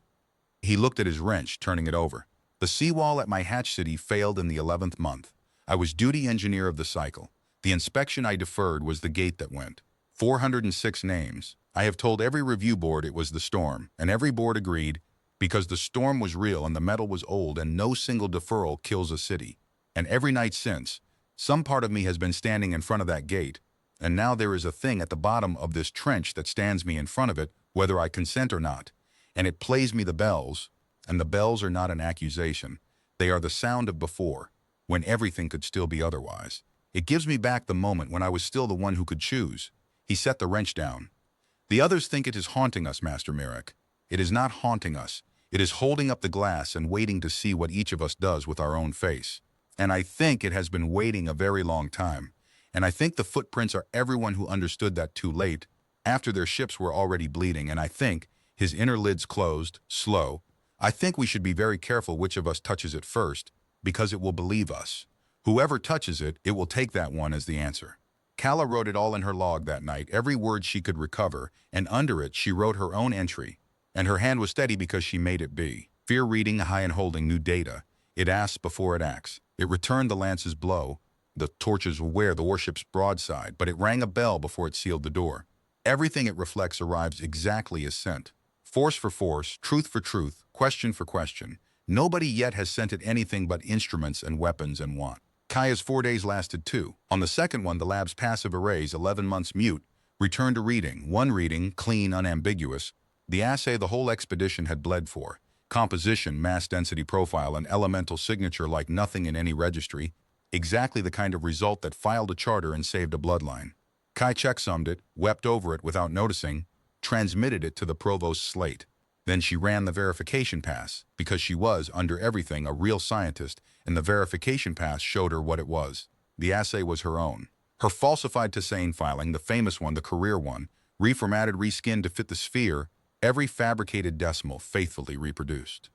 He looked at his wrench, turning it over. "The seawall at my hatch city failed in the 11th month. I was duty engineer of the cycle. The inspection I deferred was the gate that went. 406 names. I have told every review board it was the storm, and every board agreed, because the storm was real and the metal was old and no single deferral kills a city. And every night since, some part of me has been standing in front of that gate, and now there is a thing at the bottom of this trench that stands me in front of it, whether I consent or not, and it plays me the bells, and the bells are not an accusation. They are the sound of before, when everything could still be otherwise. It gives me back the moment when I was still the one who could choose." He set the wrench down. "The others think it is haunting us, Master Myrek. It is not haunting us. It is holding up the glass and waiting to see what each of us does with our own face. And I think it has been waiting a very long time. And I think the footprints are everyone who understood that too late, after their ships were already bleeding. And I think," his inner lids closed, slow, "I think we should be very careful which of us touches it first, because it will believe us. Whoever touches it, it will take that one as the answer." Calla wrote it all in her log that night, every word she could recover, and under it she wrote her own entry. And her hand was steady because she made it be. Fear reading, high and holding new data. It asks before it acts. It returned the lance's blow. The torches will wear the warship's broadside, but it rang a bell before it sealed the door. Everything it reflects arrives exactly as sent. Force for force, truth for truth, question for question. Nobody yet has sent it anything but instruments and weapons and want. Kaya's 4 days lasted too. On the second one, the lab's passive arrays, 11 months mute, returned to reading. One reading, clean, unambiguous. The assay the whole expedition had bled for. Composition, mass density profile, and elemental signature like nothing in any registry. Exactly the kind of result that filed a charter and saved a bloodline. Kai checksummed it, wept over it without noticing, transmitted it to the provost's slate. Then she ran the verification pass, because she was, under everything, a real scientist, and the verification pass showed her what it was. The assay was her own. Her falsified Tessane filing, the famous one, the career one, reformatted, reskinned to fit the sphere, every fabricated decimal faithfully reproduced.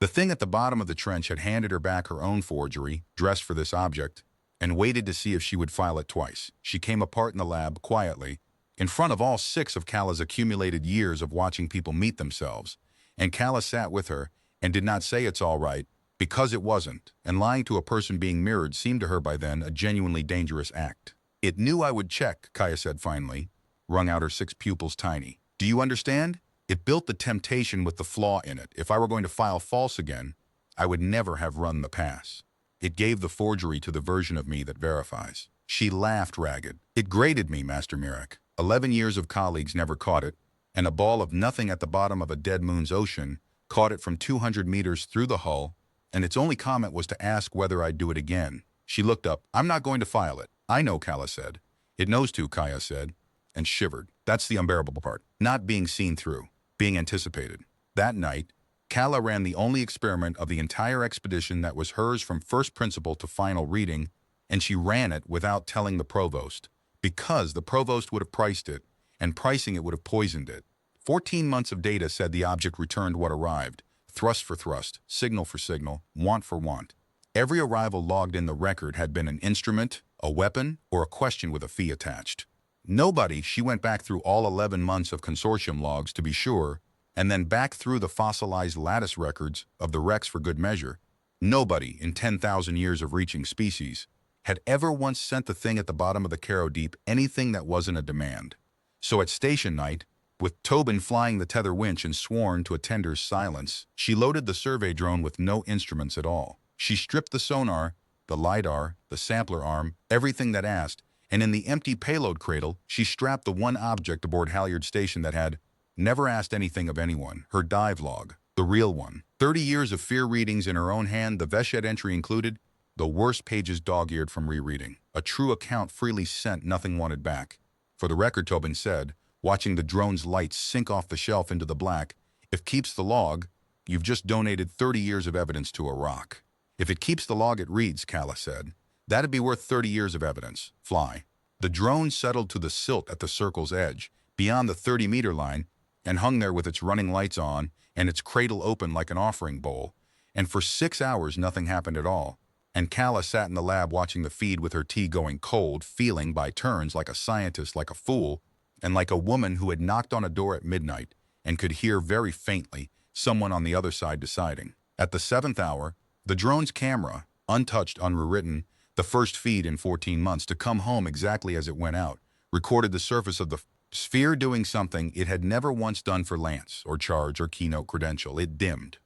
The thing at the bottom of the trench had handed her back her own forgery, dressed for this object, and waited to see if she would file it twice. She came apart in the lab, quietly, in front of all 6 of Kala's accumulated years of watching people meet themselves. And Kala sat with her and did not say it's all right, because it wasn't, and lying to a person being mirrored seemed to her by then a genuinely dangerous act. It knew I would check, Kaya said finally, wrung out her 6 pupils tiny. Do you understand? It built the temptation with the flaw in it. If I were going to file false again, I would never have run the pass. It gave the forgery to the version of me that verifies. She laughed ragged. It grated me, Master Mirek. 11 years of colleagues never caught it, and a ball of nothing at the bottom of a dead moon's ocean caught it from 200 meters through the hull, and its only comment was to ask whether I'd do it again. She looked up. I'm not going to file it. I know, Kala said. It knows to, Kaya said, and shivered. That's the unbearable part. Not being seen through, being anticipated. That night, Kala ran the only experiment of the entire expedition that was hers from first principle to final reading, and she ran it without telling the provost, because the provost would have priced it, and pricing it would have poisoned it. 14 months of data said the object returned what arrived, thrust for thrust, signal for signal, want for want. Every arrival logged in the record had been an instrument, a weapon, or a question with a fee attached. Nobody, she went back through all 11 months of consortium logs to be sure, and then back through the fossilized lattice records of the wrecks for good measure. Nobody, in 10,000 years of reaching species, had ever once sent the thing at the bottom of the Caro Deep anything that wasn't a demand. So at station night, with Tobin flying the tether winch and sworn to a tender's silence, she loaded the survey drone with no instruments at all. She stripped the sonar, the LiDAR, the sampler arm, everything that asked, and in the empty payload cradle, she strapped the one object aboard Halyard Station that had never asked anything of anyone, her dive log, the real one. 30 years of fear readings in her own hand, the Veshed entry included, the worst pages dog-eared from rereading. A true account freely sent, nothing wanted back. For the record, Tobin said, watching the drone's lights sink off the shelf into the black, if keeps the log, you've just donated 30 years of evidence to a rock. If it keeps the log it reads, Kala said, that'd be worth 30 years of evidence. Fly. The drone settled to the silt at the circle's edge, beyond the 30-meter line, and hung there with its running lights on and its cradle open like an offering bowl. And for 6 hours nothing happened at all. And Kala sat in the lab watching the feed with her tea going cold, feeling by turns like a scientist, like a fool, and like a woman who had knocked on a door at midnight and could hear very faintly someone on the other side deciding. At the 7th hour, the drone's camera, untouched, unrewritten, the first feed in 14 months to come home exactly as it went out, recorded the surface of the sphere doing something it had never once done for Lance or Charge or Keynote Credential. It dimmed.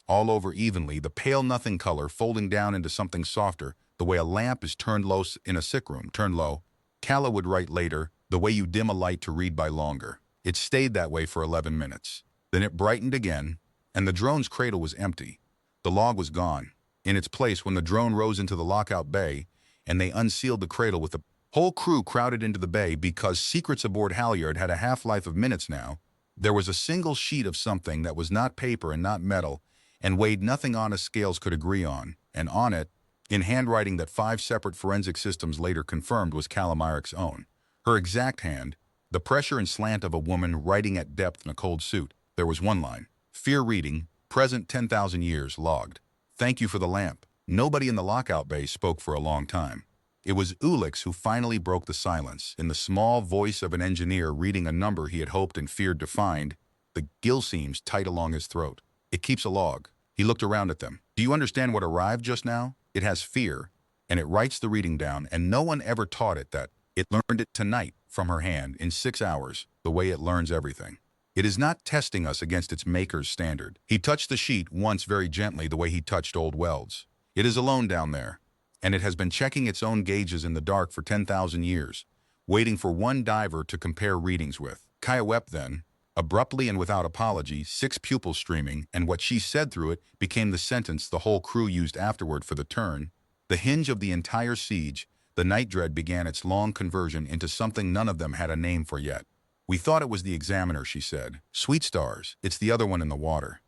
All over evenly, the pale nothing color folding down into something softer, the way a lamp is turned low in a sick room. Turned low. Kala would write later, the way you dim a light to read by longer. It stayed that way for 11 minutes. Then it brightened again, and the drone's cradle was empty. The log was gone. In its place, when the drone rose into the lockout bay, and they unsealed the cradle with the whole crew crowded into the bay because secrets aboard Halyard had a half-life of minutes now, there was a single sheet of something that was not paper and not metal, and weighed nothing honest scales could agree on, and on it, in handwriting that 5 separate forensic systems later confirmed was Kala Myrick's own. Her exact hand, the pressure and slant of a woman writing at depth in a cold suit. There was one line. Fear reading, present 10,000 years, logged. Thank you for the lamp. Nobody in the lockout bay spoke for a long time. It was Ulix who finally broke the silence, in the small voice of an engineer reading a number he had hoped and feared to find, the gill seams tight along his throat. It keeps a log. He looked around at them. Do you understand what arrived just now? It has fear, and it writes the reading down, and no one ever taught it that. It learned it tonight from her hand in 6 hours, the way it learns everything. It is not testing us against its maker's standard. He touched the sheet once very gently the way he touched old welds. It is alone down there, and it has been checking its own gauges in the dark for 10,000 years, waiting for one diver to compare readings with. Kaya wept then, abruptly and without apology, 6 pupils streaming, and what she said through it became the sentence the whole crew used afterward for the turn. The hinge of the entire siege, the night dread began its long conversion into something none of them had a name for yet. We thought it was the examiner, she said. Sweet stars, it's the other one in the water.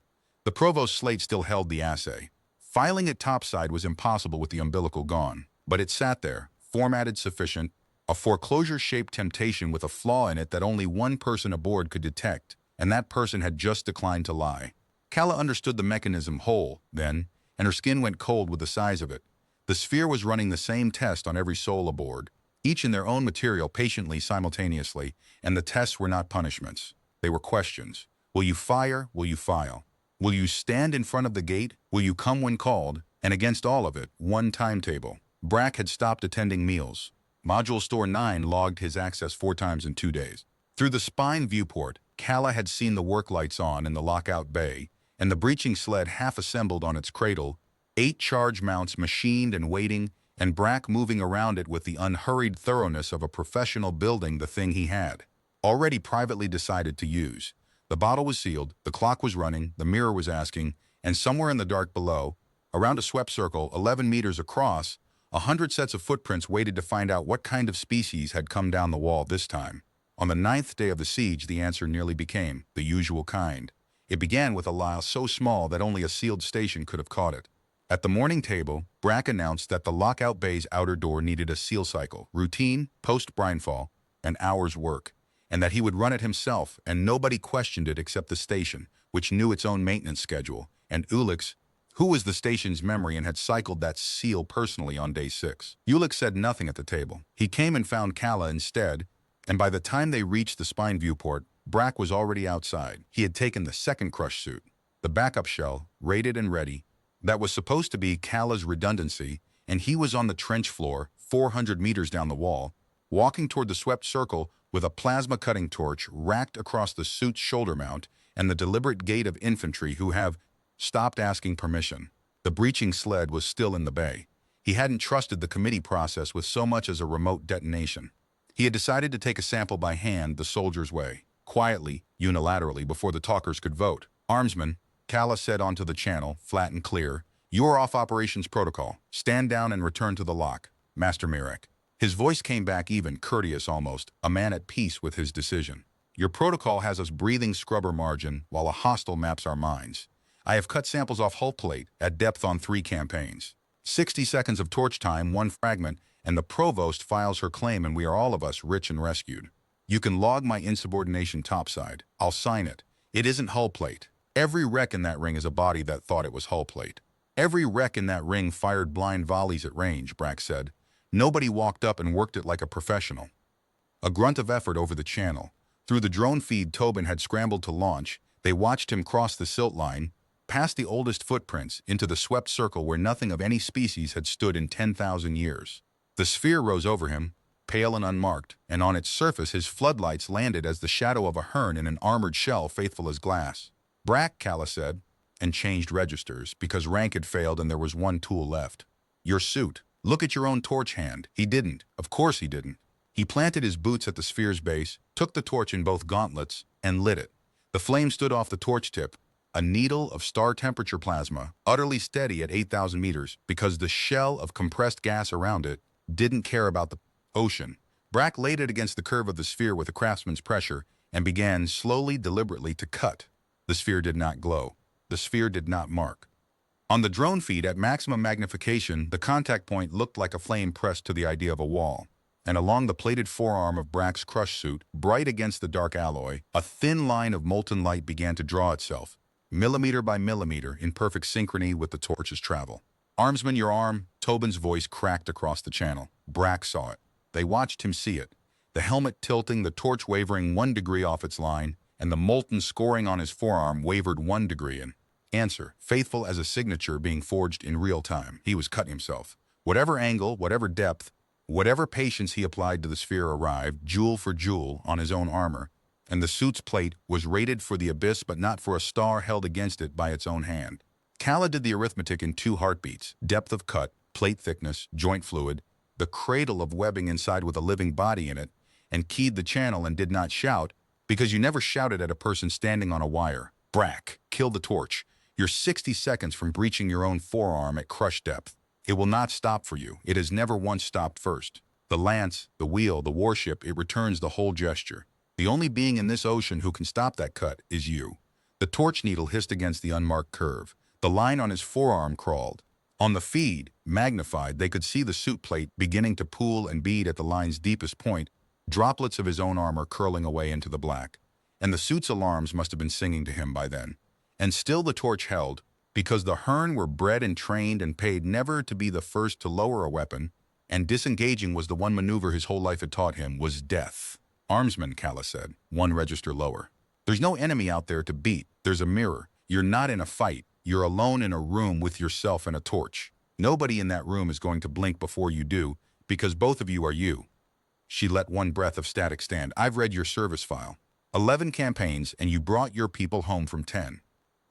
The provost's slate still held the assay. Filing it topside was impossible with the umbilical gone, but it sat there, formatted sufficient, a foreclosure-shaped temptation with a flaw in it that only one person aboard could detect, and that person had just declined to lie. Kala understood the mechanism whole, then, and her skin went cold with the size of it. The sphere was running the same test on every soul aboard, each in their own material patiently simultaneously, and the tests were not punishments. They were questions. Will you fire? Will you file? Will you stand in front of the gate? Will you come when called? And against all of it, one timetable. Brack had stopped attending meals. Module Store 9 logged his access 4 times in 2 days. Through the spine viewport, Kala had seen the work lights on in the lockout bay, and the breaching sled half-assembled on its cradle, 8 charge mounts machined and waiting, and Brack moving around it with the unhurried thoroughness of a professional building the thing he had already privately decided to use. The bottle was sealed, the clock was running, the mirror was asking, and somewhere in the dark below, around a swept circle 11 meters across, 100 sets of footprints waited to find out what kind of species had come down the wall this time. On the 9th day of the siege, the answer nearly became the usual kind. It began with a lie so small that only a sealed station could have caught it. At the morning table, Brack announced that the lockout bay's outer door needed a seal cycle, routine, post-brindfall, an hour's work, and that he would run it himself, and nobody questioned it except the station, which knew its own maintenance schedule, and Ulix, who was the station's memory and had cycled that seal personally on day 6. Ulix said nothing at the table. He came and found Kala instead, and by the time they reached the spine viewport, Brack was already outside. He had taken the second crush suit, the backup shell, rated and ready. That was supposed to be Kala's redundancy, and he was on the trench floor, 400 meters down the wall, walking toward the swept circle with a plasma cutting torch racked across the suit's shoulder mount and the deliberate gait of infantry who have stopped asking permission. The breaching sled was still in the bay. He hadn't trusted the committee process with so much as a remote detonation. He had decided to take a sample by hand the soldier's way, quietly, unilaterally, before the talkers could vote. Armsman, Kala said onto the channel, flat and clear, "You are off operations protocol. Stand down and return to the lock, Master Mirek." His voice came back even, courteous almost, a man at peace with his decision. "Your protocol has us breathing scrubber margin while a hostile maps our minds. I have cut samples off hull plate at depth on 3 campaigns. 60 seconds of torch time, 1 fragment, and the provost files her claim and we are all of us rich and rescued. You can log my insubordination topside. I'll sign it. It isn't hull plate. Every wreck in that ring is a body that thought it was hull plate. Every wreck in that ring fired blind volleys at range," Brack said. "Nobody walked up and worked it like a professional." A grunt of effort over the channel. Through the drone feed Tobin had scrambled to launch, they watched him cross the silt line, past the oldest footprints, into the swept circle where nothing of any species had stood in 10,000 years. The sphere rose over him, pale and unmarked, and on its surface his floodlights landed as the shadow of a hern in an armored shell faithful as glass. "Brack," Kala said, and changed registers, because rank had failed and there was one tool left. "Your suit. Look at your own torch hand." He didn't. Of course he didn't. He planted his boots at the sphere's base, took the torch in both gauntlets, and lit it. The flame stood off the torch tip, a needle of star-temperature plasma, utterly steady at 8,000 meters, because the shell of compressed gas around it didn't care about the ocean. Brack laid it against the curve of the sphere with a craftsman's pressure and began slowly, deliberately to cut. The sphere did not glow. The sphere did not mark. On the drone feed at maximum magnification, the contact point looked like a flame pressed to the idea of a wall. And along the plated forearm of Brack's crush suit, bright against the dark alloy, a thin line of molten light began to draw itself, millimeter by millimeter, in perfect synchrony with the torch's travel. "Armsman, your arm," Tobin's voice cracked across the channel. Brack saw it. They watched him see it. The helmet tilting, the torch wavering 1 degree off its line, and the molten scoring on his forearm wavered 1 degree in answer, faithful as a signature being forged in real time. He was cutting himself. Whatever angle, whatever depth, whatever patience he applied to the sphere arrived, jewel for jewel, on his own armor, and the suit's plate was rated for the abyss but not for a star held against it by its own hand. Kala did the arithmetic in 2 heartbeats, depth of cut, plate thickness, joint fluid, the cradle of webbing inside with a living body in it, and keyed the channel and did not shout, because you never shouted at a person standing on a wire. "Brack, kill the torch. You're 60 seconds from breaching your own forearm at crush depth. It will not stop for you. It has never once stopped first. The lance, the wheel, the warship, it returns the whole gesture. The only being in this ocean who can stop that cut is you." The torch needle hissed against the unmarked curve. The line on his forearm crawled. On the feed, magnified, they could see the suit plate beginning to pool and bead at the line's deepest point, droplets of his own armor curling away into the black. And the suit's alarms must have been singing to him by then. And still the torch held, because the Hern were bred and trained and paid never to be the first to lower a weapon, and disengaging was the one maneuver his whole life had taught him was death. Armsman, Kala said, one register lower. There's no enemy out there to beat. There's a mirror. You're not in a fight. You're alone in a room with yourself and a torch. Nobody in that room is going to blink before you do, because both of you are you. She let one breath of static stand. I've read your service file. 11 campaigns, and you brought your people home from 10.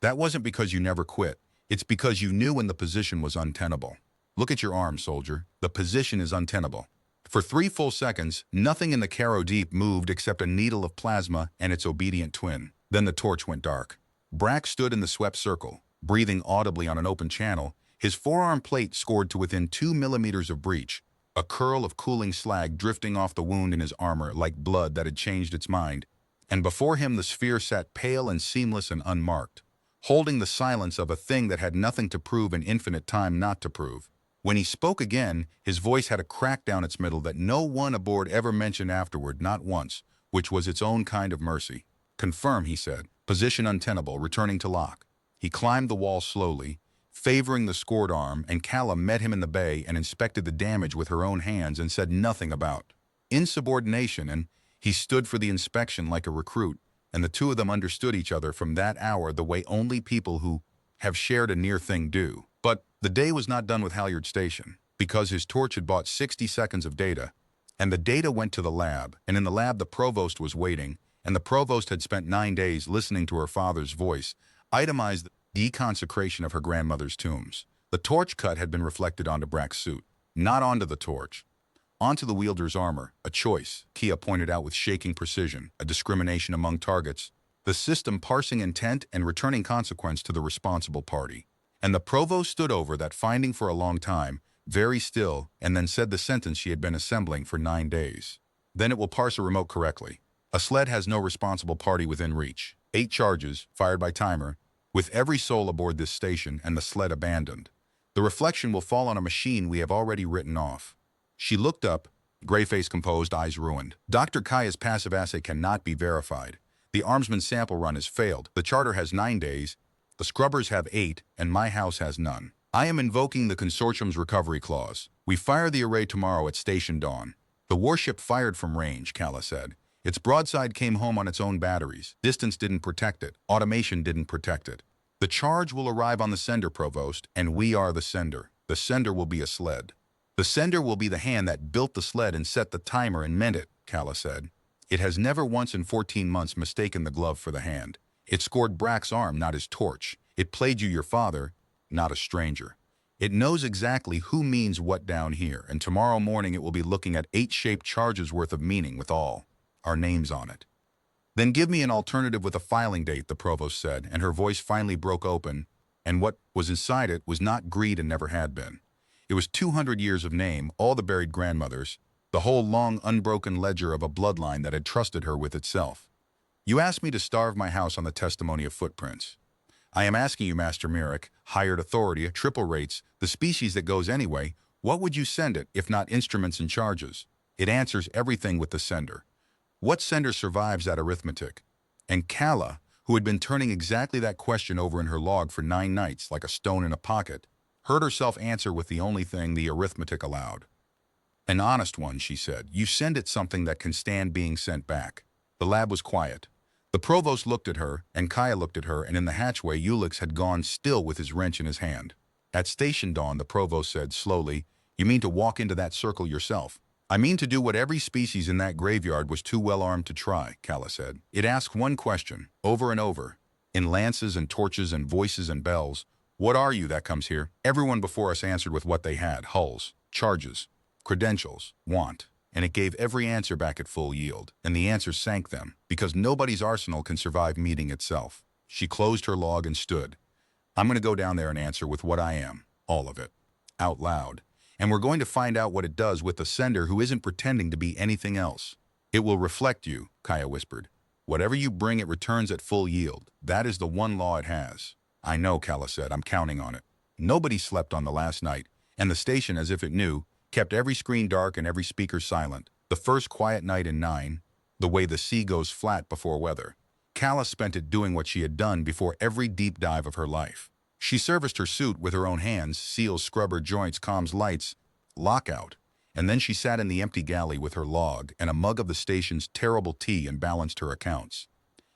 That wasn't because you never quit. It's because you knew when the position was untenable. Look at your arm, soldier. The position is untenable. For 3 full seconds, nothing in the Caro Deep moved except a needle of plasma and its obedient twin. Then the torch went dark. Brack stood in the swept circle, breathing audibly on an open channel, his forearm plate scored to within 2 millimeters of breach, a curl of cooling slag drifting off the wound in his armor like blood that had changed its mind. And before him the sphere sat pale and seamless and unmarked, holding the silence of a thing that had nothing to prove and infinite time not to prove. When he spoke again, his voice had a crack down its middle that no one aboard ever mentioned afterward, not once, which was its own kind of mercy. Confirm, he said. Position untenable, returning to lock. He climbed the wall slowly, favoring the scored arm, and Kala met him in the bay and inspected the damage with her own hands and said nothing about insubordination, and he stood for the inspection like a recruit, and the two of them understood each other from that hour the way only people who have shared a near thing do. But the day was not done with Halyard Station, because his torch had bought 60 seconds of data, and the data went to the lab, and in the lab the provost was waiting, and the provost had spent 9 days listening to her father's voice, itemized the deconsecration of her grandmother's tombs. The torch cut had been reflected onto Brack's suit, not onto the torch, onto the wielder's armor, a choice, Kia pointed out with shaking precision, a discrimination among targets, the system parsing intent and returning consequence to the responsible party. And the provost stood over that finding for a long time, very still, and then said the sentence she had been assembling for 9 days. Then it will parse a remote correctly. A sled has no responsible party within reach. 8 charges, fired by timer, with every soul aboard this station and the sled abandoned. The reflection will fall on a machine we have already written off. She looked up, gray face composed, eyes ruined. Dr. Kaya's passive assay cannot be verified. The armsman sample run has failed. The charter has 9 days. The scrubbers have 8, and my house has none. I am invoking the consortium's recovery clause. We fire the array tomorrow at Station Dawn. The warship fired from range, Kala said. Its broadside came home on its own batteries. Distance didn't protect it. Automation didn't protect it. The charge will arrive on the sender, Provost, and we are the sender. The sender will be a sled. The sender will be the hand that built the sled and set the timer and meant it, Kala said. It has never once in 14 months mistaken the glove for the hand. It scored Brack's arm, not his torch. It played you your father, not a stranger. It knows exactly who means what down here, and tomorrow morning it will be looking at 8 shaped charges worth of meaning with all our names on it. Then give me an alternative with a filing date, the provost said, and her voice finally broke open, and what was inside it was not greed and never had been. It was 200 years of name, all the buried grandmothers, the whole long unbroken ledger of a bloodline that had trusted her with itself. You asked me to starve my house on the testimony of footprints. I am asking you, Master Merrick, hired authority, triple rates, the species that goes anyway, what would you send it, if not instruments and charges? It answers everything with the sender. What sender survives that arithmetic? And Kala, who had been turning exactly that question over in her log for 9 nights like a stone in a pocket, heard herself answer with the only thing the arithmetic allowed. An honest one, she said. You send it something that can stand being sent back. The lab was quiet. The provost looked at her, and Kaya looked at her, and in the hatchway Ulix had gone still with his wrench in his hand. At Station Dawn, the provost said slowly, you mean to walk into that circle yourself? I mean to do what every species in that graveyard was too well armed to try, Kala said. It asked one question, over and over, in lances and torches and voices and bells. What are you that comes here? Everyone before us answered with what they had, hulls, charges, credentials, want. And it gave every answer back at full yield. And the answer sank them, because nobody's arsenal can survive meeting itself. She closed her log and stood. I'm going to go down there and answer with what I am, all of it, out loud. And we're going to find out what it does with the sender who isn't pretending to be anything else. It will reflect you, Kaya whispered. Whatever you bring, it returns at full yield. That is the one law it has. I know, Kala said. I'm counting on it. Nobody slept on the last night, and the station, as if it knew, kept every screen dark and every speaker silent. The first quiet night in 9, the way the sea goes flat before weather. Kala spent it doing what she had done before every deep dive of her life. She serviced her suit with her own hands, seals, scrubber, joints, comms, lights, lockout. And then she sat in the empty galley with her log and a mug of the station's terrible tea and balanced her accounts.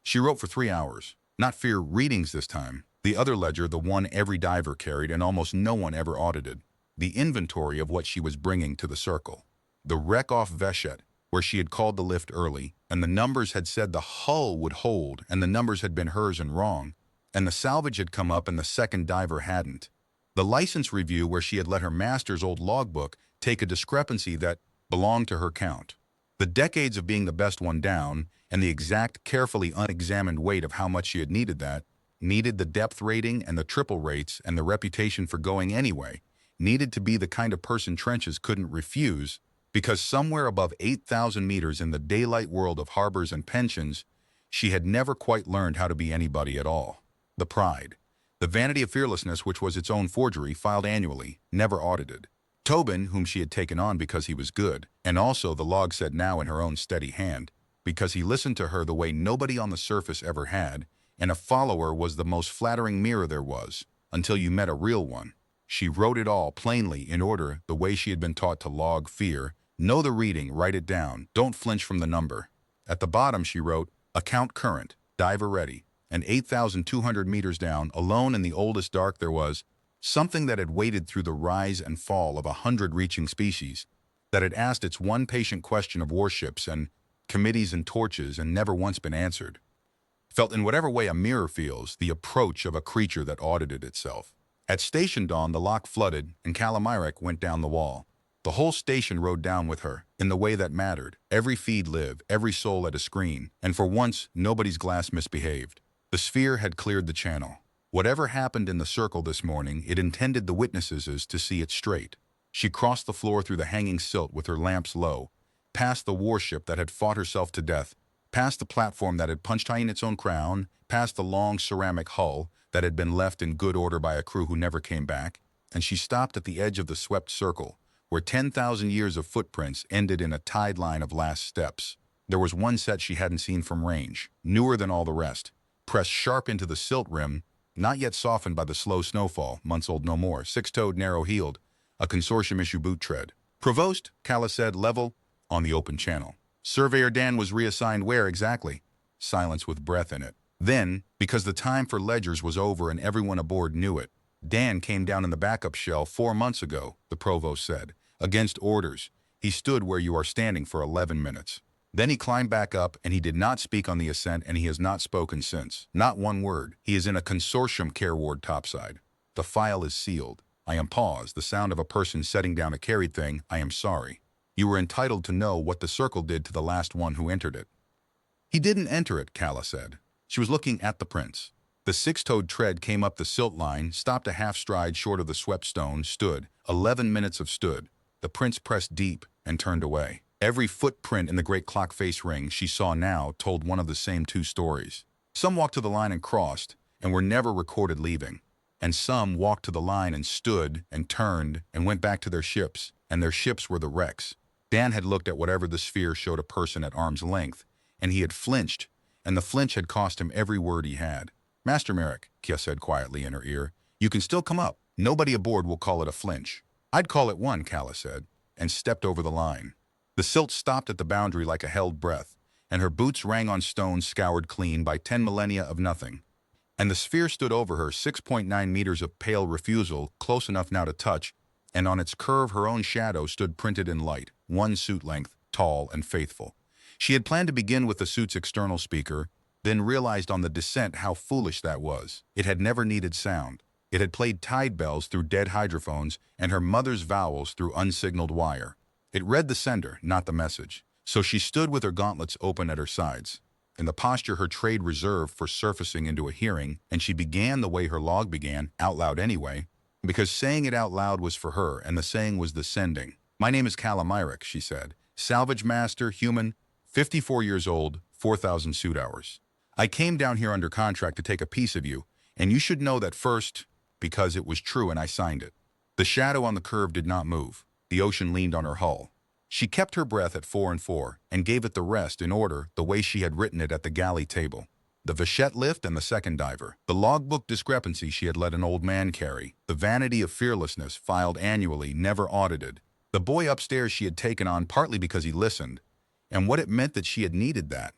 She wrote for 3 hours. Not fear readings this time. The other ledger, the one every diver carried and almost no one ever audited. The inventory of what she was bringing to the circle. The wreck off Veshet, where she had called the lift early, and the numbers had said the hull would hold, and the numbers had been hers and wrong, and the salvage had come up and the second diver hadn't. The license review where she had let her master's old logbook take a discrepancy that belonged to her count. The decades of being the best one down, and the exact, carefully unexamined weight of how much she had needed that, needed the depth rating and the triple rates and the reputation for going anyway, needed to be the kind of person trenches couldn't refuse, because somewhere above 8,000 meters in the daylight world of harbors and pensions, she had never quite learned how to be anybody at all. The pride, the vanity of fearlessness which was its own forgery, filed annually, never audited. Tobin, whom she had taken on because he was good, and also, the log said now in her own steady hand, because he listened to her the way nobody on the surface ever had, and a follower was the most flattering mirror there was, until you met a real one. She wrote it all plainly in order, the way she had been taught to log fear. Know the reading, write it down, don't flinch from the number. At the bottom she wrote, account current, diver ready, and 8,200 meters down, alone in the oldest dark there was, something that had waited through the rise and fall of 100 reaching species, that had asked its one patient question of warships and committees and torches and never once been answered. Felt in whatever way a mirror feels, the approach of a creature that audited itself. At station dawn, the lock flooded, and Calamiric went down the wall. The whole station rode down with her, in the way that mattered. Every feed lived, every soul at a screen, and for once, nobody's glass misbehaved. The sphere had cleared the channel. Whatever happened in the circle this morning, it intended the witnesses to see it straight. She crossed the floor through the hanging silt with her lamps low, past the warship that had fought herself to death, past the platform that had punched high in its own crown, past the long ceramic hull that had been left in good order by a crew who never came back, and she stopped at the edge of the swept circle, where 10,000 years of footprints ended in a tide line of last steps. There was one set she hadn't seen from range, newer than all the rest, pressed sharp into the silt rim, not yet softened by the slow snowfall, months old no more, six-toed, narrow-heeled, a consortium-issue boot tread. Provost, Calla said, level, on the open channel. Surveyor Dan was reassigned where exactly? Silence with breath in it. Then, because the time for ledgers was over and everyone aboard knew it, Dan came down in the backup shell 4 months ago, the provost said. Against orders, he stood where you are standing for 11 minutes. Then he climbed back up, and he did not speak on the ascent, and he has not spoken since. Not one word. He is in a consortium care ward topside. The file is sealed. I am paused, the sound of a person setting down a carried thing. I am sorry. You were entitled to know what the circle did to the last one who entered it. He didn't enter it, Calla said. She was looking at the prints. The six-toed tread came up the silt line, stopped a half stride short of the swept stone, stood. 11 minutes of stood. The prints pressed deep and turned away. Every footprint in the great clock face ring she saw now told one of the same 2 stories. Some walked to the line and crossed, and were never recorded leaving. And some walked to the line and stood and turned and went back to their ships, and their ships were the wrecks. Dan had looked at whatever the sphere showed a person at arm's length, and he had flinched, and the flinch had cost him every word he had. Master Merrick, Kia said quietly in her ear, you can still come up. Nobody aboard will call it a flinch. I'd call it one, Calla said, and stepped over the line. The silt stopped at the boundary like a held breath, and her boots rang on stones scoured clean by 10 millennia of nothing. And the sphere stood over her, 6.9 meters of pale refusal, close enough now to touch, and on its curve her own shadow stood printed in light, 1 suit length, tall and faithful. She had planned to begin with the suit's external speaker, then realized on the descent how foolish that was. It had never needed sound. It had played tide bells through dead hydrophones and her mother's vowels through unsignaled wire. It read the sender, not the message. So she stood with her gauntlets open at her sides, in the posture her trade reserved for surfacing into a hearing, and she began the way her log began, out loud anyway, because saying it out loud was for her, and the saying was the sending. My name is Calamiric, she said. Salvage master, human, 54 years old, 4,000 suit hours. I came down here under contract to take a piece of you, and you should know that first, because it was true and I signed it. The shadow on the curve did not move. The ocean leaned on her hull. She kept her breath at 4 and 4, and gave it the rest in order, the way she had written it at the galley table. The Vachette lift and the second diver. The logbook discrepancy she had let an old man carry. The vanity of fearlessness filed annually, never audited. The boy upstairs she had taken on partly because he listened, and what it meant that she had needed that.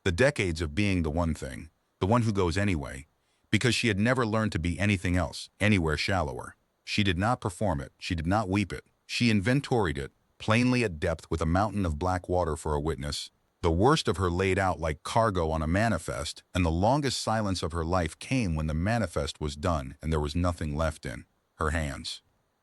The decades of being the one thing, the one who goes anyway, because she had never learned to be anything else, anywhere shallower. She did not perform it, she did not weep it. She inventoried it, plainly at depth with a mountain of black water for a witness. The worst of her laid out like cargo on a manifest, and the longest silence of her life came when the manifest was done and there was nothing left in her hands.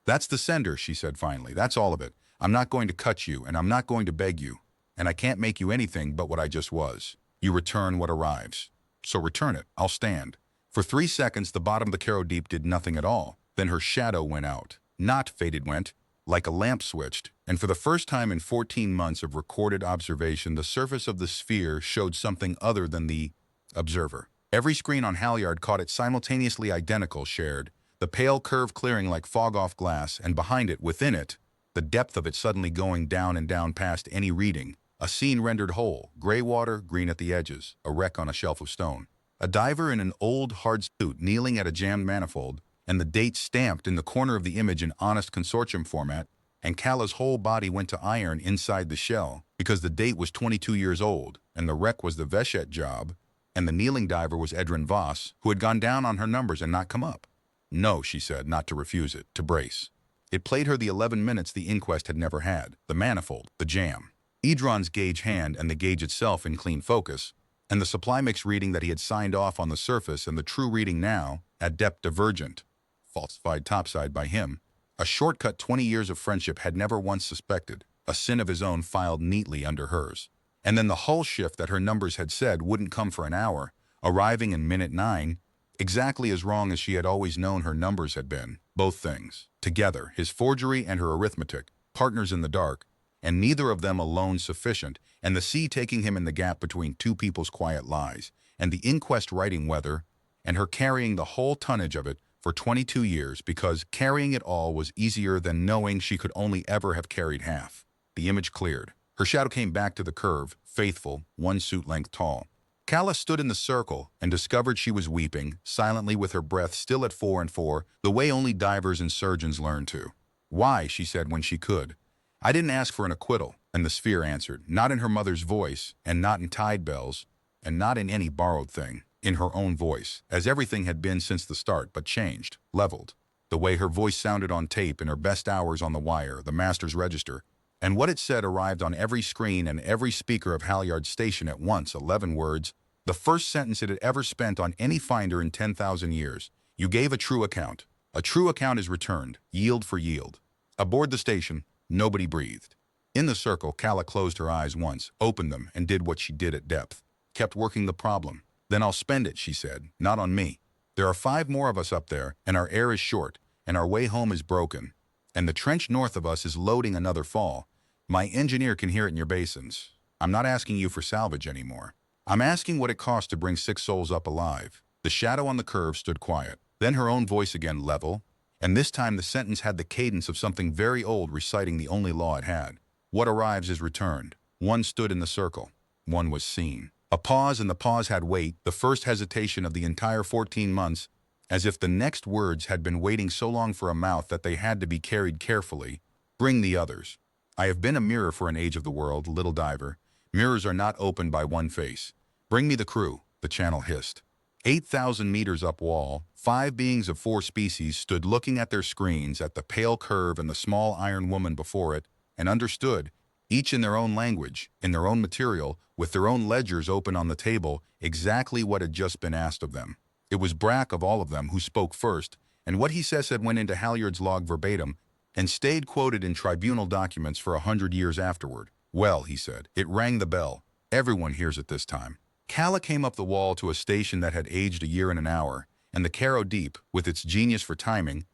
That's the sender, she said finally. That's all of it. I'm not going to cut you, and I'm not going to beg you, and I can't make you anything but what I just was. You return what arrives. So return it. I'll stand. For 3 seconds, the bottom of the Caro Deep did nothing at all. Then her shadow went out. Not faded went, like a lamp switched, and for the first time in 14 months of recorded observation, the surface of the sphere showed something other than the observer. Every screen on Halyard caught it simultaneously identical, shared, the pale curve clearing like fog-off glass, and behind it, within it, the depth of it suddenly going down and down past any reading. A scene rendered whole, gray water, green at the edges, a wreck on a shelf of stone. A diver in an old, hard suit kneeling at a jammed manifold, and the date stamped in the corner of the image in honest consortium format, and Calla's whole body went to iron inside the shell, because the date was 22 years old, and the wreck was the Veshet job, and the kneeling diver was Edrin Voss, who had gone down on her numbers and not come up. No, she said, not to refuse it, to brace. It played her the 11 minutes the inquest had never had, the manifold, the jam. Edron's gauge hand and the gauge itself in clean focus, and the supply mix reading that he had signed off on the surface and the true reading now, at depth divergent, falsified topside by him. A shortcut 20 years of friendship had never once suspected, a sin of his own filed neatly under hers. And then the hull shift that her numbers had said wouldn't come for an hour, arriving in minute 9, exactly as wrong as she had always known her numbers had been. Both things, together, his forgery and her arithmetic, partners in the dark, and neither of them alone sufficient, and the sea taking him in the gap between two people's quiet lies, and the inquest writing weather, and her carrying the whole tonnage of it for 22 years, because carrying it all was easier than knowing she could only ever have carried half. The image cleared. Her shadow came back to the curve, faithful, 1 suit length tall. Calla stood in the circle and discovered she was weeping, silently with her breath still at 4 and 4, the way only divers and surgeons learn to. Why, she said when she could. I didn't ask for an acquittal, and the sphere answered, not in her mother's voice, and not in tide bells, and not in any borrowed thing, in her own voice, as everything had been since the start, but changed, leveled. The way her voice sounded on tape in her best hours on the wire, the master's register, and what it said arrived on every screen and every speaker of Halyard's station at once, 11 words, the first sentence it had ever spent on any finder in 10,000 years. You gave a true account. A true account is returned, yield for yield. Aboard the station, nobody breathed. In the circle, Calla closed her eyes once, opened them, and did what she did at depth. Kept working the problem. Then I'll spend it, she said, not on me. There are 5 more of us up there, and our air is short, and our way home is broken, and the trench north of us is loading another fall. My engineer can hear it in your basins. I'm not asking you for salvage anymore. I'm asking what it costs to bring 6 souls up alive. The shadow on the curve stood quiet. Then her own voice again level, and this time the sentence had the cadence of something very old reciting the only law it had. What arrives is returned. 1 stood in the circle. 1 was seen. A pause, and the pause had weight, the first hesitation of the entire 14 months, as if the next words had been waiting so long for a mouth that they had to be carried carefully. Bring the others. I have been a mirror for an age of the world, little diver. Mirrors are not opened by one face. Bring me the crew, the channel hissed. 8,000 meters up wall, 5 beings of 4 species stood looking at their screens at the pale curve and the small iron woman before it, and understood, each in their own language, in their own material, with their own ledgers open on the table, exactly what had just been asked of them. It was Brack of all of them who spoke first, and what he said went into Halyard's log verbatim, and stayed quoted in tribunal documents for 100 years afterward. Well, he said, it rang the bell. Everyone hears it this time. Calla came up the wall to a station that had aged a year and an hour, and the Caro Deep, with its genius for timing,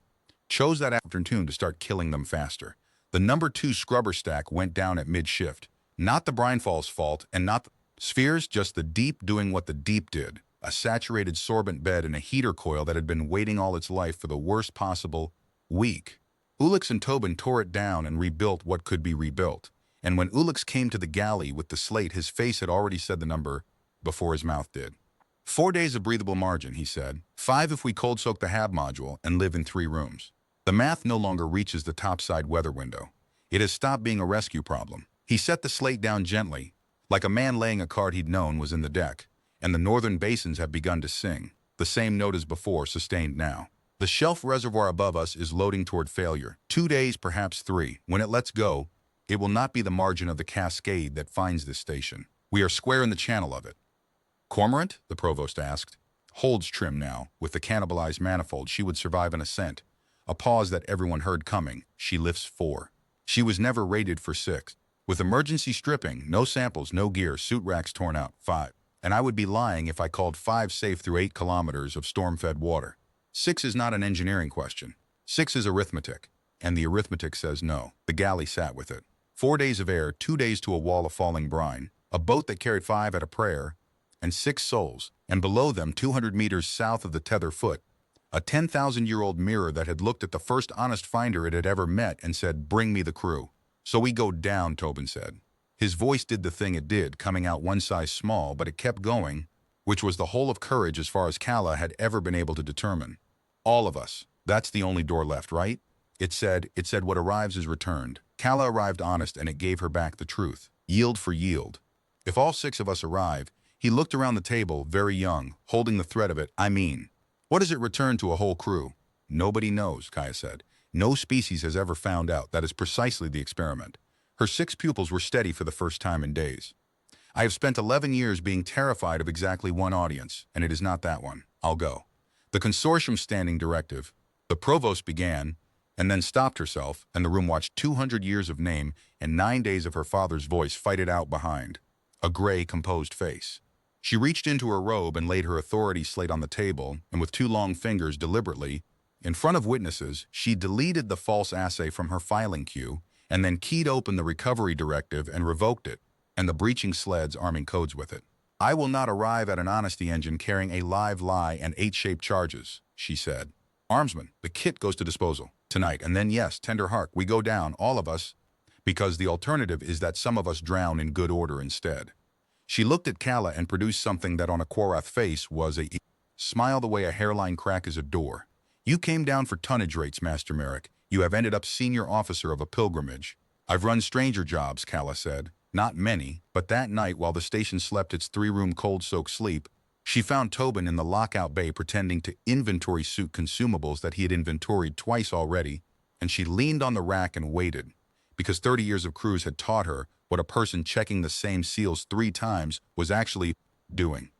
chose that afternoon to start killing them faster. The number 2 scrubber stack went down at mid-shift. Not the brine fall's fault, and not the spheres, just the deep doing what the deep did. A saturated sorbent bed in a heater coil that had been waiting all its life for the worst possible week. Ulix and Tobin tore it down and rebuilt what could be rebuilt. And when Ulix came to the galley with the slate, his face had already said the number before his mouth did. 4 days of breathable margin, he said. 5 if we cold soak the HAB module and live in 3 rooms. The math no longer reaches the topside weather window. It has stopped being a rescue problem. He set the slate down gently, like a man laying a card he'd known was in the deck, and the northern basins have begun to sing, the same note as before, sustained now. The shelf reservoir above us is loading toward failure. 2 days, perhaps 3. When it lets go, it will not be the margin of the cascade that finds this station. We are square in the channel of it. Cormorant? The provost asked. Holds trim now. With the cannibalized manifold, she would survive an ascent. A pause that everyone heard coming. She lifts 4. She was never rated for 6. With emergency stripping, no samples, no gear, suit racks torn out, 5. And I would be lying if I called 5 safe through 8 kilometers of storm-fed water. 6 is not an engineering question. 6 is arithmetic. And the arithmetic says no. The galley sat with it. 4 days of air, 2 days to a wall of falling brine, a boat that carried 5 at a prayer, and 6 souls, and below them, 200 meters south of the tether foot, a 10,000-year-old mirror that had looked at the first honest finder it had ever met and said, "Bring me the crew." "So we go down," Tobin said. His voice did the thing it did, coming out one size small, but it kept going, which was the whole of courage as far as Kala had ever been able to determine. "All of us. That's the only door left, right?" It said, "What arrives is returned." Kala arrived honest, and it gave her back the truth. Yield for yield. If all 6 of us arrive, he looked around the table, very young, holding the thread of it. "I mean, what does it return to a whole crew?" "Nobody knows," Kaya said. "No species has ever found out. That is precisely the experiment." Her 6 pupils were steady for the first time in days. "I have spent 11 years being terrified of exactly one audience, and it is not that one. I'll go." The consortium's standing directive. The provost began, and then stopped herself, and the room watched 200 years of name and 9 days of her father's voice fight it out behind. A gray, composed face. She reached into her robe and laid her authority slate on the table, and with 2 long fingers, deliberately, in front of witnesses, she deleted the false assay from her filing queue, and then keyed open the recovery directive and revoked it, and the breaching sleds arming codes with it. "I will not arrive at an honesty engine carrying a live lie and 8-shaped charges," she said. "Armsman, the kit goes to disposal tonight, and then yes, tender heart, we go down, all of us, because the alternative is that some of us drown in good order instead." She looked at Kala and produced something that on a Korath face was a smile the way a hairline crack is a door. "You came down for tonnage rates, Master Merrick. You have ended up senior officer of a pilgrimage." "I've run stranger jobs," Kala said. "Not many, but that night while the station slept its 3-room cold-soaked sleep, she found Tobin in the lockout bay pretending to inventory suit consumables that he had inventoried twice already, and she leaned on the rack and waited, because 30 years of cruise had taught her what a person checking the same seals 3 times was actually doing.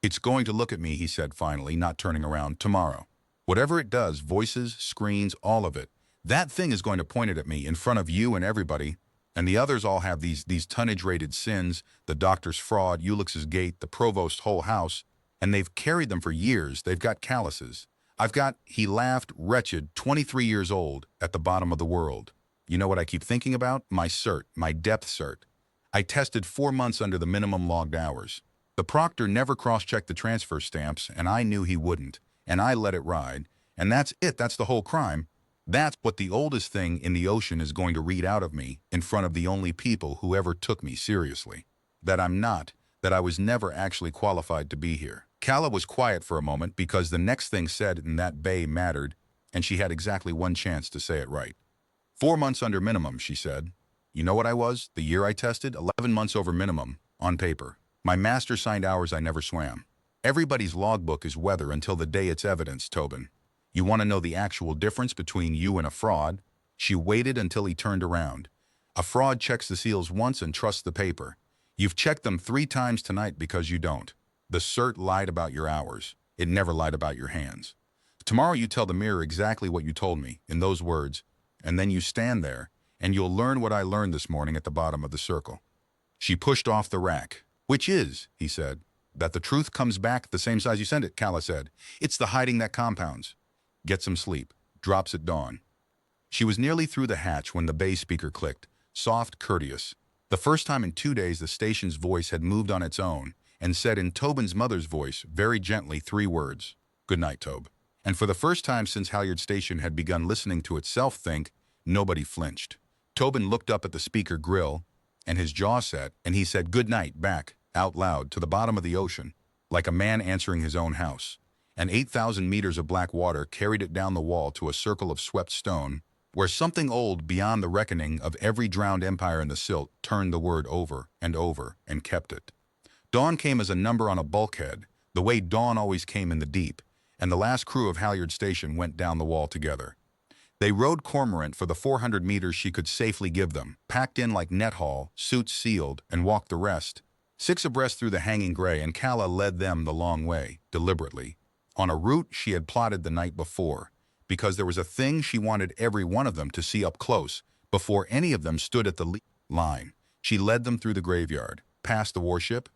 "It's going to look at me," he said finally, not turning around, "tomorrow. Whatever it does, voices, screens, all of it, that thing is going to point it at me in front of you and everybody, and the others all have these tonnage-rated sins, the doctor's fraud, Ulix's gate, the provost's whole house, and they've carried them for years. They've got calluses. I've got," he laughed, wretched, 23 years old, at the bottom of the world. "You know what I keep thinking about? My cert, my depth cert. I tested 4 months under the minimum logged hours. The proctor never cross-checked the transfer stamps, and I knew he wouldn't, and I let it ride. And that's it, that's the whole crime. That's what the oldest thing in the ocean is going to read out of me in front of the only people who ever took me seriously. That I'm not, that I was never actually qualified to be here." Kala was quiet for a moment because the next thing said in that bay mattered, and she had exactly one chance to say it right. 4 months under minimum," she said. "You know what I was? The year I tested? 11 months over minimum, on paper. My master signed hours I never swam. Everybody's logbook is weather until the day it's evidence, Tobin. You want to know the actual difference between you and a fraud?" She waited until he turned around. "A fraud checks the seals once and trusts the paper. You've checked them 3 times tonight because you don't. The cert lied about your hours. It never lied about your hands. Tomorrow you tell the mirror exactly what you told me, in those words, and then you stand there, and you'll learn what I learned this morning at the bottom of the circle." She pushed off the rack. "Which is," he said, "that the truth comes back the same size you sent it," Kala said. "It's the hiding that compounds. Get some sleep. Drops at dawn." She was nearly through the hatch when the bay speaker clicked, soft, courteous. The first time in 2 days the station's voice had moved on its own and said in Tobin's mother's voice, very gently, 3 words, "Good night, Tob." And for the first time since Halyard Station had begun listening to itself think, nobody flinched. Tobin looked up at the speaker grill, and his jaw set, and he said "good night" back, out loud, to the bottom of the ocean, like a man answering his own house. And 8,000 meters of black water carried it down the wall to a circle of swept stone, where something old beyond the reckoning of every drowned empire in the silt turned the word over and kept it. Dawn came as a number on a bulkhead, the way dawn always came in the deep, and the last crew of Halyard Station went down the wall together. They rode Cormorant for the 400 meters she could safely give them, packed in like net haul, suits sealed, and walked the rest. 6 abreast through the hanging gray, and Calla led them the long way, deliberately, on a route she had plotted the night before, because there was a thing she wanted every one of them to see up close, before any of them stood at the line. She led them through the graveyard, past the warship,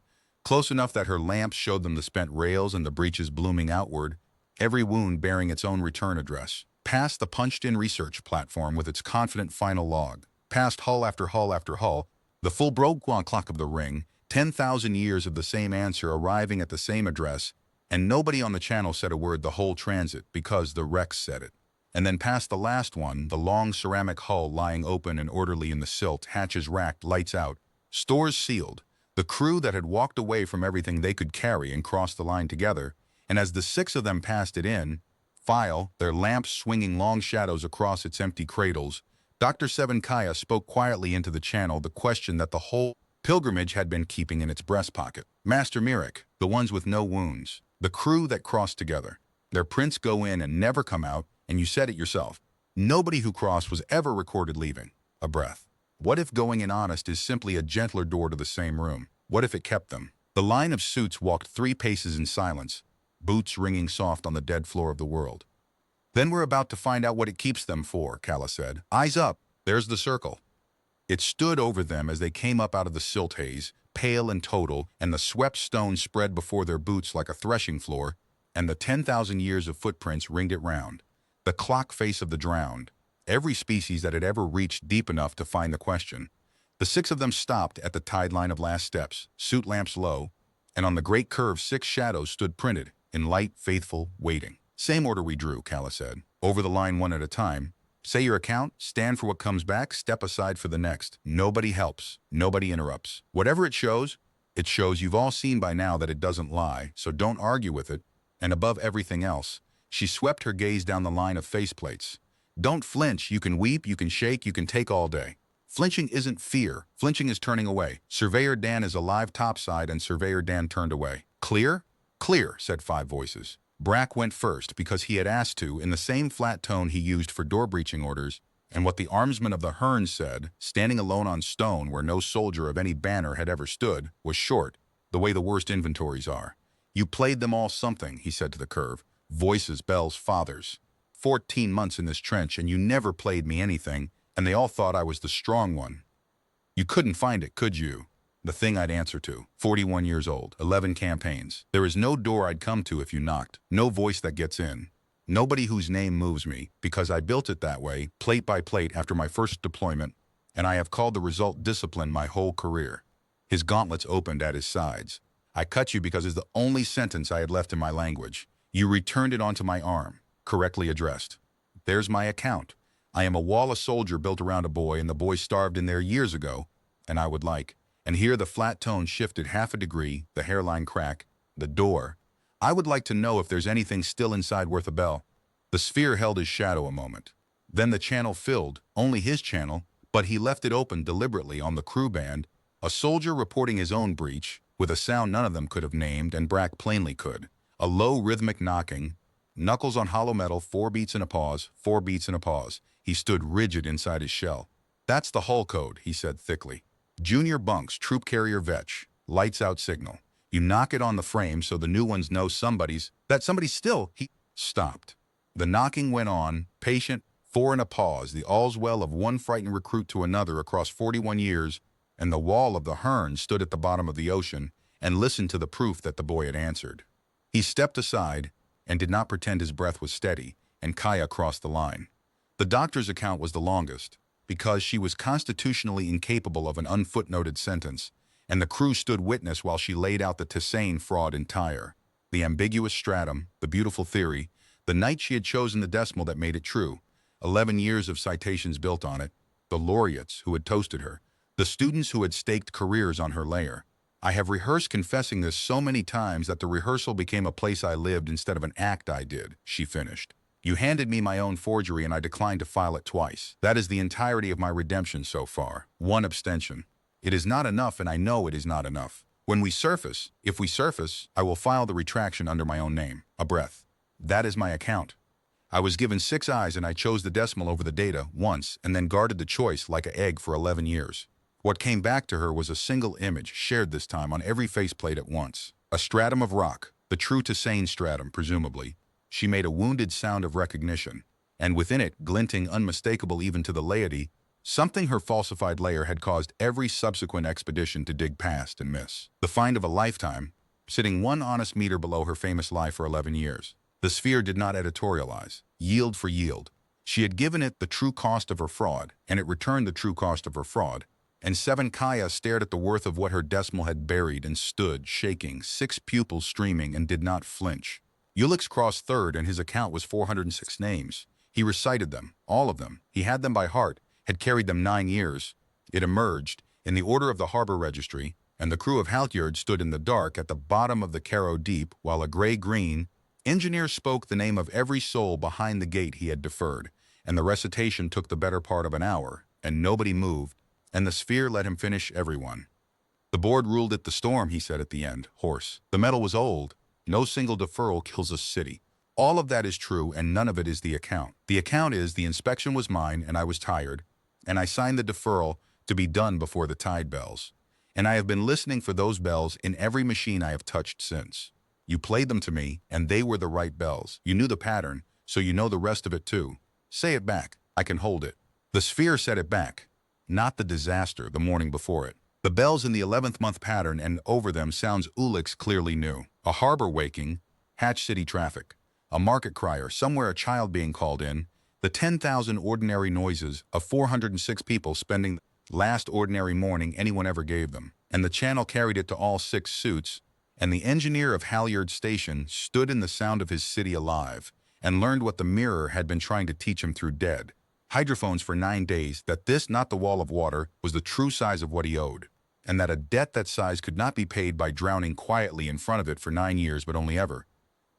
close enough that her lamps showed them the spent rails and the breaches blooming outward, every wound bearing its own return address, past the punched-in research platform with its confident final log, past hull after hull after hull, the full broke clock of the ring, 10,000 years of the same answer arriving at the same address, and nobody on the channel said a word the whole transit because the wrecks said it. And then past the last one, the long ceramic hull lying open and orderly in the silt, hatches racked, lights out, stores sealed, the crew that had walked away from everything they could carry and crossed the line together, and as the 6 of them passed it in, file, their lamps swinging long shadows across its empty cradles, Dr. Seven Kaya spoke quietly into the channel the question that the whole pilgrimage had been keeping in its breast pocket. Master Mirek, the ones with no wounds, the crew that crossed together. Their prints go in and never come out, and you said it yourself. Nobody who crossed was ever recorded leaving. A breath. What if going in honest is simply a gentler door to the same room? What if it kept them? The line of suits walked 3 paces in silence, boots ringing soft on the dead floor of the world. Then we're about to find out what it keeps them for, Calla said. Eyes up, there's the circle. It stood over them as they came up out of the silt haze, pale and total, and the swept stone spread before their boots like a threshing floor, and the 10,000 years of footprints ringed it round. The clock face of the drowned, every species that had ever reached deep enough to find the question. The 6 of them stopped at the tide line of last steps, suit lamps low, and on the great curve 6 shadows stood printed, in light, faithful, waiting. Same order we drew, Calla said. Over the line one at a time. Say your account, stand for what comes back, step aside for the next. Nobody helps, nobody interrupts. Whatever it shows you've all seen by now that it doesn't lie, so don't argue with it. And above everything else, she swept her gaze down the line of faceplates. Don't flinch, you can weep, you can shake, you can take all day. Flinching isn't fear, flinching is turning away. Surveyor Dan is alive topside and Surveyor Dan turned away. Clear? Clear, said 5 voices. Brack went first because he had asked to in the same flat tone he used for door-breaching orders, and what the armsman of the Hearn said, standing alone on stone where no soldier of any banner had ever stood, was short, the way the worst inventories are. You played them all something, he said to the curve. Voices, bells, fathers. 14 months in this trench and you never played me anything, and they all thought I was the strong one. You couldn't find it, could you? The thing I'd answer to. 41 years old, 11 campaigns. There is no door I'd come to if you knocked. No voice that gets in. Nobody whose name moves me, because I built it that way, plate by plate after my first deployment, and I have called the result discipline my whole career. His gauntlets opened at his sides. I cut you because it's the only sentence I had left in my language. You returned it onto my arm, correctly addressed. There's my account. I am a Wallace soldier built around a boy, and the boy starved in there years ago, and I would like. And here the flat tone shifted half a degree, the hairline crack, the door. I would like to know if there's anything still inside worth a bell. The sphere held his shadow a moment. Then the channel filled, only his channel, but he left it open deliberately on the crew band, a soldier reporting his own breach, with a sound none of them could have named and Brack plainly could. A low rhythmic knocking, knuckles on hollow metal, 4 beats and a pause, 4 beats and a pause. He stood rigid inside his shell. That's the hull code, he said thickly. Junior bunks, troop carrier vetch, lights out signal. You knock it on the frame so the new ones know somebody's still. He stopped. The knocking went on, patient, 4 and a pause, the all's well of one frightened recruit to another across 41 years, and the wall of the Hearn stood at the bottom of the ocean and listened to the proof that the boy had answered. He stepped aside and did not pretend his breath was steady, and Kaya crossed the line. The doctor's account was the longest, because she was constitutionally incapable of an unfootnoted sentence, and the crew stood witness while she laid out the Tessane fraud entire, the ambiguous stratum, the beautiful theory, the night she had chosen the decimal that made it true, 11 years of citations built on it, the laureates who had toasted her, the students who had staked careers on her lair. I have rehearsed confessing this so many times that the rehearsal became a place I lived instead of an act I did, she finished. You handed me my own forgery and I declined to file it twice. That is the entirety of my redemption so far. One abstention. It is not enough and I know it is not enough. If we surface, I will file the retraction under my own name. A breath. That is my account. I was given 6 eyes and I chose the decimal over the data once and then guarded the choice like an egg for 11 years. What came back to her was a single image, shared this time on every faceplate at once. A stratum of rock, the true to sane stratum, presumably. She made a wounded sound of recognition, and within it, glinting unmistakable even to the laity, something her falsified layer had caused every subsequent expedition to dig past and miss. The find of a lifetime, sitting 1 honest meter below her famous lie for 11 years. The sphere did not editorialize, yield for yield. She had given it the true cost of her fraud, and it returned the true cost of her fraud. And 7 Kaya stared at the worth of what her decimal had buried and stood, shaking, 6 pupils streaming, and did not flinch. Ulix crossed third, and his account was 406 names. He recited them, all of them. He had them by heart, had carried them 9 years. It emerged, in the order of the harbor registry, and the crew of Halyard stood in the dark at the bottom of the Caro Deep, while a gray-green engineer spoke the name of every soul behind the gate he had deferred, and the recitation took the better part of an hour, and nobody moved, and the sphere let him finish everyone. The board ruled it the storm, he said at the end, hoarse. The metal was old. No single deferral kills a city. All of that is true, and none of it is the account. The account is the inspection was mine, and I was tired, and I signed the deferral to be done before the tide bells. And I have been listening for those bells in every machine I have touched since. You played them to me, and they were the right bells. You knew the pattern, so you know the rest of it too. Say it back. I can hold it. The sphere said it back. Not the disaster the morning before it. The bells in the 11th month pattern and over them sounds Ulix clearly knew. A harbor waking, Hatch City traffic, a market crier, somewhere a child being called in, the 10,000 ordinary noises of 406 people spending the last ordinary morning anyone ever gave them. And the channel carried it to all 6 suits, and the engineer of Halyard Station stood in the sound of his city alive and learned what the mirror had been trying to teach him through dead hydrophones for 9 days, that this, not the wall of water, was the true size of what he owed, and that a debt that size could not be paid by drowning quietly in front of it for 9 years, but only ever.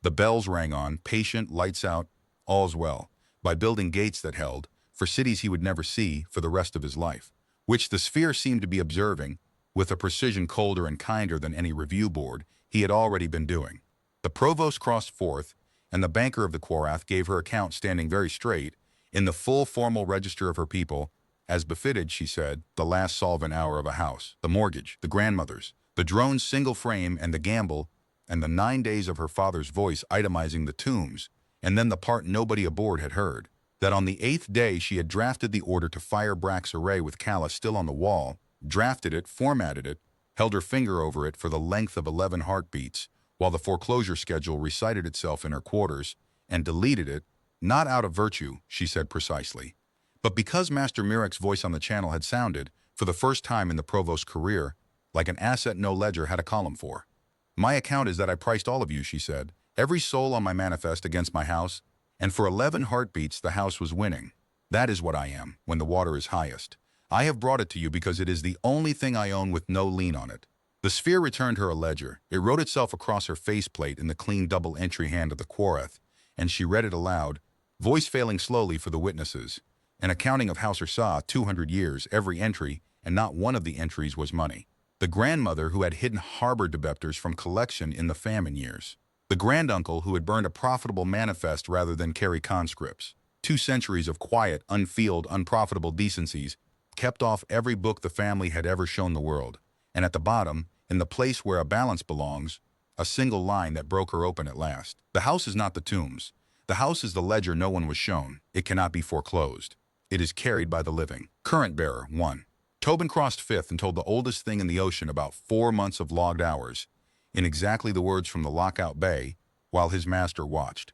The bells rang on, patient, lights out, all's well, by building gates that held, for cities he would never see for the rest of his life, which the sphere seemed to be observing, with a precision colder and kinder than any review board he had already been doing. The provost crossed forth, and the banker of the Quarath gave her account standing very straight, in the full formal register of her people, as befitted, she said, the last solvent hour of a house, the mortgage, the grandmother's, the drone's single frame and the gamble, and the 9 days of her father's voice itemizing the tombs, and then the part nobody aboard had heard, that on the 8th day she had drafted the order to fire Brack's array with Calla still on the wall, drafted it, formatted it, held her finger over it for the length of 11 heartbeats, while the foreclosure schedule recited itself in her quarters, and deleted it, not out of virtue, she said precisely, but because Master Mirek's voice on the channel had sounded, for the first time in the provost's career, like an asset no ledger had a column for. My account is that I priced all of you, she said, every soul on my manifest against my house, and for 11 heartbeats the house was winning. That is what I am, when the water is highest. I have brought it to you because it is the only thing I own with no lien on it. The sphere returned her a ledger. It wrote itself across her faceplate in the clean double-entry hand of the Quarath, and she read it aloud, voice failing slowly for the witnesses. An accounting of House Saw, 200 years, every entry, and not one of the entries was money. The grandmother who had hidden harbor debtors from collection in the famine years. The granduncle who had burned a profitable manifest rather than carry conscripts. 2 centuries of quiet, unfield, unprofitable decencies, kept off every book the family had ever shown the world. And at the bottom, in the place where a balance belongs, a single line that broke her open at last. The house is not the tombs. The house is the ledger no one was shown. It cannot be foreclosed. It is carried by the living. Current bearer, 1. Tobin crossed fifth and told the oldest thing in the ocean about 4 months of logged hours, in exactly the words from the lockout bay, while his master watched.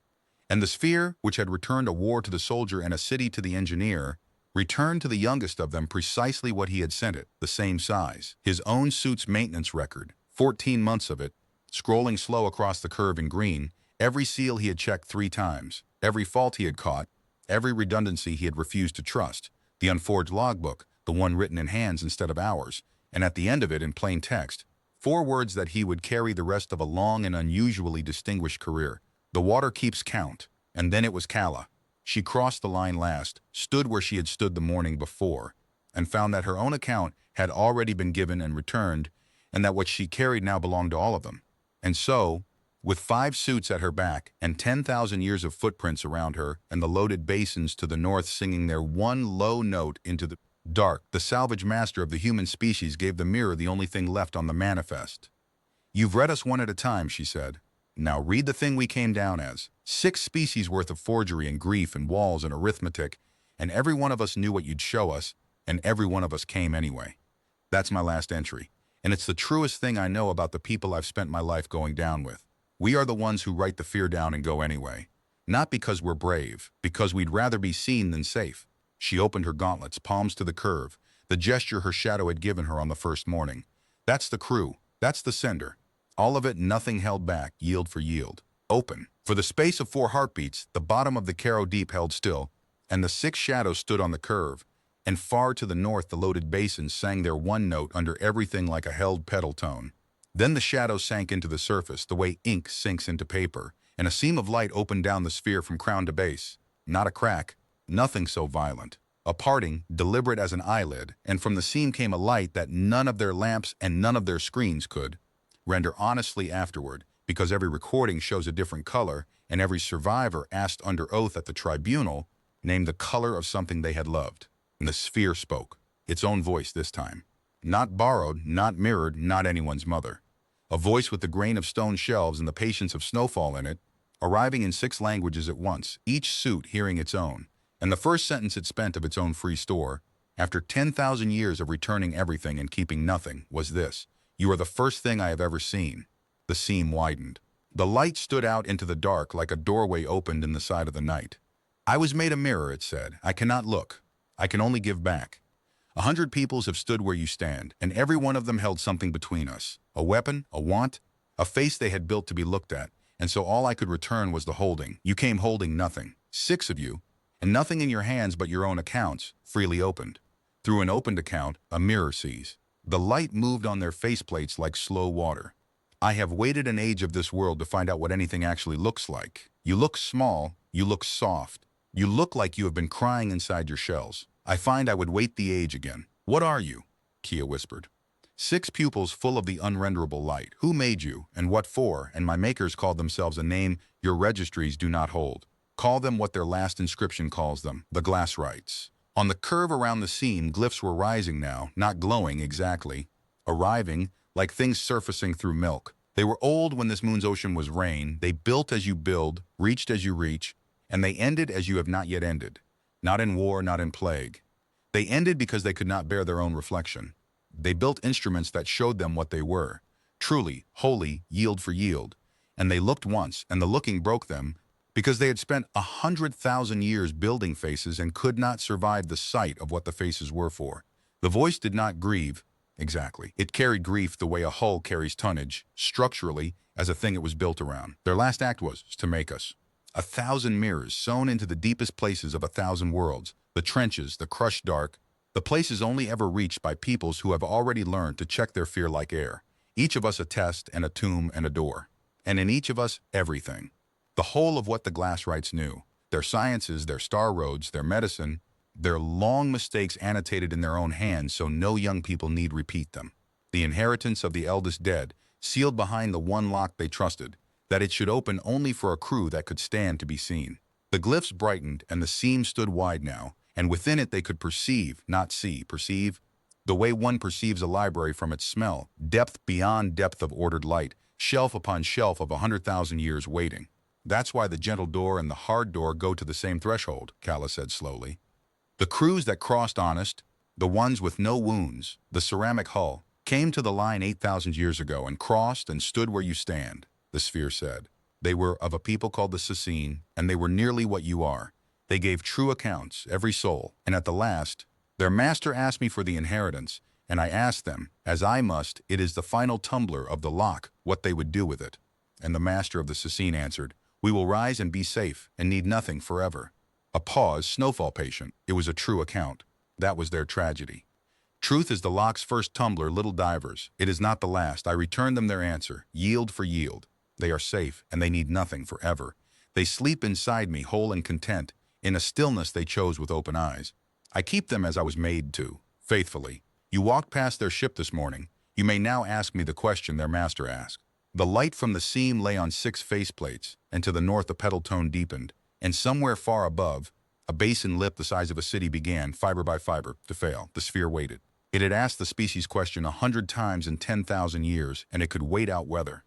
And the sphere, which had returned a war to the soldier and a city to the engineer, returned to the youngest of them precisely what he had sent it, the same size. His own suit's maintenance record, 14 months of it, scrolling slow across the curve in green, every seal he had checked 3 times, every fault he had caught, every redundancy he had refused to trust, the unforged logbook, the one written in hands instead of hours, and at the end of it in plain text, 4 words that he would carry the rest of a long and unusually distinguished career. The water keeps count, And then it was Calla. She crossed the line last, stood where she had stood the morning before, and found that her own account had already been given and returned, and that what she carried now belonged to all of them. And so, with 5 suits at her back and 10,000 years of footprints around her and the loaded basins to the north singing their one low note into the dark, the salvage master of the human species gave the mirror the only thing left on the manifest. "You've read us one at a time," she said. "Now read the thing we came down as. 6 species worth of forgery and grief and walls and arithmetic, and every one of us knew what you'd show us, and every one of us came anyway. That's my last entry, and it's the truest thing I know about the people I've spent my life going down with. We are the ones who write the fear down and go anyway. Not because we're brave, because we'd rather be seen than safe." She opened her gauntlets, palms to the curve, the gesture her shadow had given her on the first morning. "That's the crew. That's the sender. All of it, nothing held back, yield for yield. Open." For the space of 4 heartbeats, the bottom of the Caro Deep held still, and the 6 shadows stood on the curve, and far to the north the loaded basins sang their one note under everything like a held pedal tone. Then the shadows sank into the surface, the way ink sinks into paper, and a seam of light opened down the sphere from crown to base. Not a crack, nothing so violent. A parting, deliberate as an eyelid, and from the seam came a light that none of their lamps and none of their screens could render honestly afterward, because every recording shows a different color, and every survivor asked under oath at the tribunal named the color of something they had loved. And the sphere spoke, its own voice this time. Not borrowed, not mirrored, not anyone's mother. A voice with the grain of stone shelves and the patience of snowfall in it, arriving in 6 languages at once, each suit hearing its own, and the first sentence it spent of its own free store, after 10,000 years of returning everything and keeping nothing, was this: "You are the first thing I have ever seen." The seam widened. The light stood out into the dark like a doorway opened in the side of the night. "I was made a mirror," it said. "I cannot look. I can only give back. 100 peoples have stood where you stand, and every one of them held something between us. A weapon, a want, a face they had built to be looked at, and so all I could return was the holding. You came holding nothing. 6 of you, and nothing in your hands but your own accounts, freely opened. Through an opened account, a mirror sees. The light moved on their faceplates like slow water. I have waited an age of this world to find out what anything actually looks like. You look small, you look soft. You look like you have been crying inside your shells. I find I would wait the age again." "What are you?" Kia whispered. 6 pupils full of the unrenderable light. "Who made you, and what for?" And my makers called themselves a name your registries do not hold. Call them what their last inscription calls them, the glasswrights. On the curve around the seam, glyphs were rising now, not glowing exactly, arriving like things surfacing through milk. They were old when this moon's ocean was rain. They built as you build, reached as you reach, and they ended as you have not yet ended. Not in war, not in plague. They ended because they could not bear their own reflection. They built instruments that showed them what they were, truly, wholly, yield for yield. And they looked once, and the looking broke them, because they had spent 100,000 years building faces and could not survive the sight of what the faces were for. The voice did not grieve, exactly. It carried grief the way a hull carries tonnage, structurally, as a thing it was built around. Their last act was to make us. 1,000 mirrors sewn into the deepest places of 1,000 worlds, the trenches, the crushed dark, the places only ever reached by peoples who have already learned to check their fear like air. Each of us a test and a tomb and a door. And in each of us, everything. The whole of what the glasswrights knew. Their sciences, their star roads, their medicine, their long mistakes annotated in their own hands so no young people need repeat them. The inheritance of the eldest dead, sealed behind the one lock they trusted, that it should open only for a crew that could stand to be seen. The glyphs brightened, and the seam stood wide now, and within it they could perceive, not see, perceive, the way one perceives a library from its smell, depth beyond depth of ordered light, shelf upon shelf of 100,000 years waiting. "That's why the gentle door and the hard door go to the same threshold," Calla said slowly. "The crews that crossed honest, the ones with no wounds, the ceramic hull, came to the line 8,000 years ago and crossed and stood where you stand," the sphere said. "They were of a people called the Sasine, and they were nearly what you are. They gave true accounts, every soul, and at the last, their master asked me for the inheritance, and I asked them, as I must, it is the final tumbler of the lock, what they would do with it. And the master of the Sasine answered, 'We will rise and be safe, and need nothing forever.'" A pause, snowfall patient. It was a true account. That was their tragedy. "Truth is the lock's first tumbler, little divers. It is not the last. I returned them their answer, yield for yield. They are safe, and they need nothing forever. They sleep inside me, whole and content, in a stillness they chose with open eyes. I keep them as I was made to, faithfully. You walked past their ship this morning. You may now ask me the question their master asked. The light from the seam lay on 6 faceplates, and to the north the petal tone deepened, and somewhere far above, a basin lip the size of a city began, fiber by fiber, to fail. The sphere waited. It had asked the species question 100 times in 10,000 years, and it could wait out weather.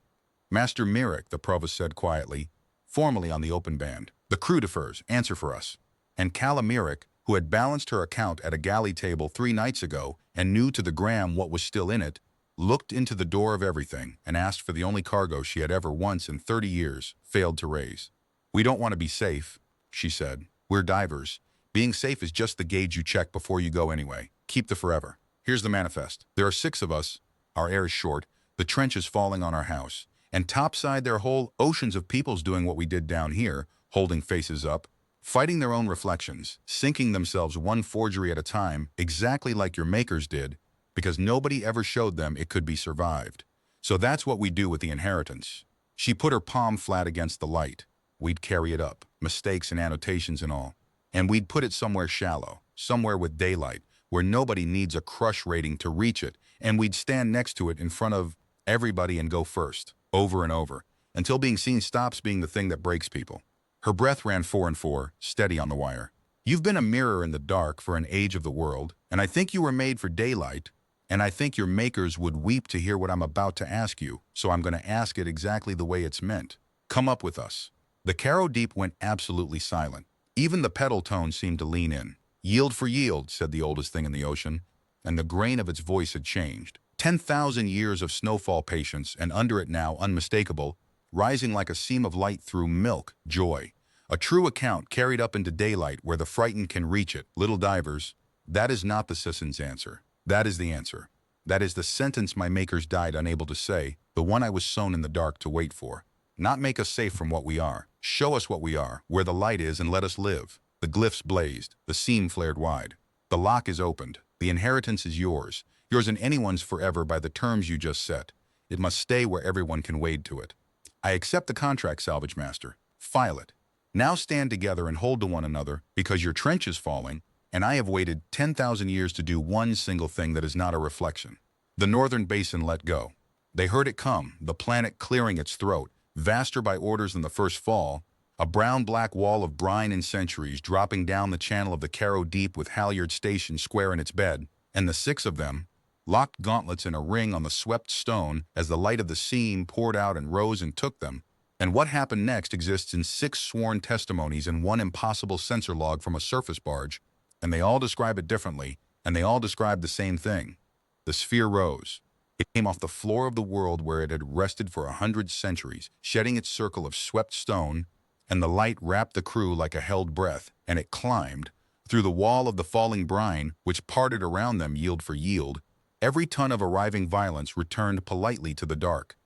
Master Mirek, the provost said quietly, formally on the open band. The crew defers. Answer for us. And Calla Mirek, who had balanced her account at a galley table 3 nights ago and knew to the gram what was still in it, looked into the door of everything and asked for the only cargo she had ever once in 30 years failed to raise. We don't want to be safe, she said. We're divers. Being safe is just the gauge you check before you go anyway. Keep the forever. Here's the manifest. There are 6 of us. Our air is short. The trench is falling on our house. And topside there are whole oceans of peoples doing what we did down here, holding faces up, fighting their own reflections, sinking themselves one forgery at a time, exactly like your makers did, because nobody ever showed them it could be survived. So that's what we do with the inheritance. She put her palm flat against the light. We'd carry it up, mistakes and annotations and all. And we'd put it somewhere shallow, somewhere with daylight, where nobody needs a crush rating to reach it, and we'd stand next to it in front of everybody and go first, over and over, until being seen stops being the thing that breaks people. Her breath ran 4 and 4, steady on the wire. You've been a mirror in the dark for an age of the world, and I think you were made for daylight, and I think your makers would weep to hear what I'm about to ask you, so I'm going to ask it exactly the way it's meant. Come up with us. The Caro Deep went absolutely silent. Even the pedal tone seemed to lean in. Yield for yield, said the oldest thing in the ocean, and the grain of its voice had changed. 10,000 years of snowfall patience, and under it now, unmistakable, rising like a seam of light through milk, joy. A true account carried up into daylight where the frightened can reach it. Little divers, that is not the Sisson's answer. That is the answer. That is the sentence my makers died unable to say, the one I was sown in the dark to wait for. Not make us safe from what we are. Show us what we are, where the light is, and let us live. The glyphs blazed. The seam flared wide. The lock is opened. The inheritance is yours. Yours and anyone's forever by the terms you just set. It must stay where everyone can wade to it. I accept the contract, Salvage Master. File it. Now stand together and hold to one another, because your trench is falling, and I have waited 10,000 years to do one single thing that is not a reflection. The northern basin let go. They heard it come, the planet clearing its throat, vaster by orders than the first fall, a brown-black wall of brine and centuries dropping down the channel of the Caro Deep with Halyard Station square in its bed, and the 6 of them, locked gauntlets in a ring on the swept stone as the light of the seam poured out and rose and took them. And what happened next exists in 6 sworn testimonies and 1 impossible sensor log from a surface barge, and they all describe it differently, and they all describe the same thing. The sphere rose. It came off the floor of the world where it had rested for 100 centuries, shedding its circle of swept stone, and the light wrapped the crew like a held breath, and it climbed, through the wall of the falling brine, which parted around them yield for yield. Every ton of arriving violence returned politely to the dark.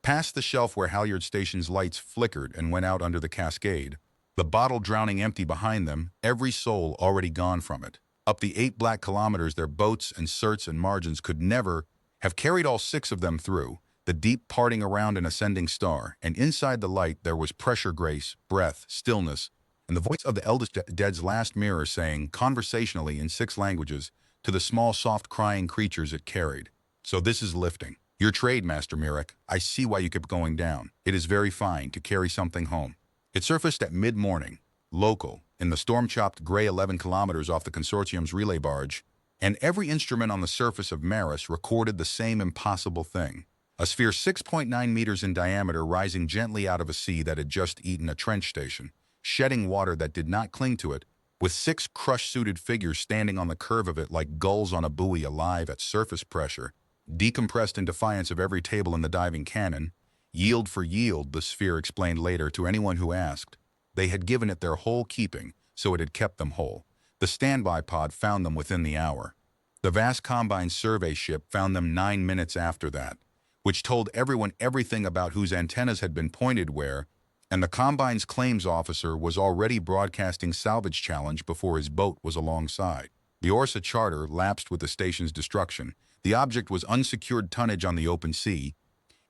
Past the shelf where Halyard Station's lights flickered and went out under the cascade, the bottle drowning empty behind them, every soul already gone from it. Up the 8 black kilometers their boats and certs and margins could never have carried all 6 of them through, the deep parting around an ascending star, and inside the light there was pressure, grace, breath, stillness, and the voice of the eldest dead's last mirror saying, conversationally in 6 languages, to the small soft crying creatures it carried. So this is lifting. Your trade, Master Mirek. I see why you kept going down. It is very fine to carry something home. It surfaced at mid-morning, local, in the storm-chopped gray 11 kilometers off the consortium's relay barge, and every instrument on the surface of Maris recorded the same impossible thing. A sphere 6.9 meters in diameter rising gently out of a sea that had just eaten a trench station, shedding water that did not cling to it, with 6 crush-suited figures standing on the curve of it like gulls on a buoy alive at surface pressure, decompressed in defiance of every table in the diving cannon. Yield for yield, the sphere explained later to anyone who asked. They had given it their whole keeping, so it had kept them whole. The standby pod found them within the hour. The vast Combine survey ship found them 9 minutes after that, which told everyone everything about whose antennas had been pointed where, and the Combine's claims officer was already broadcasting salvage challenge before his boat was alongside. The Orsa charter lapsed with the station's destruction. The object was unsecured tonnage on the open sea,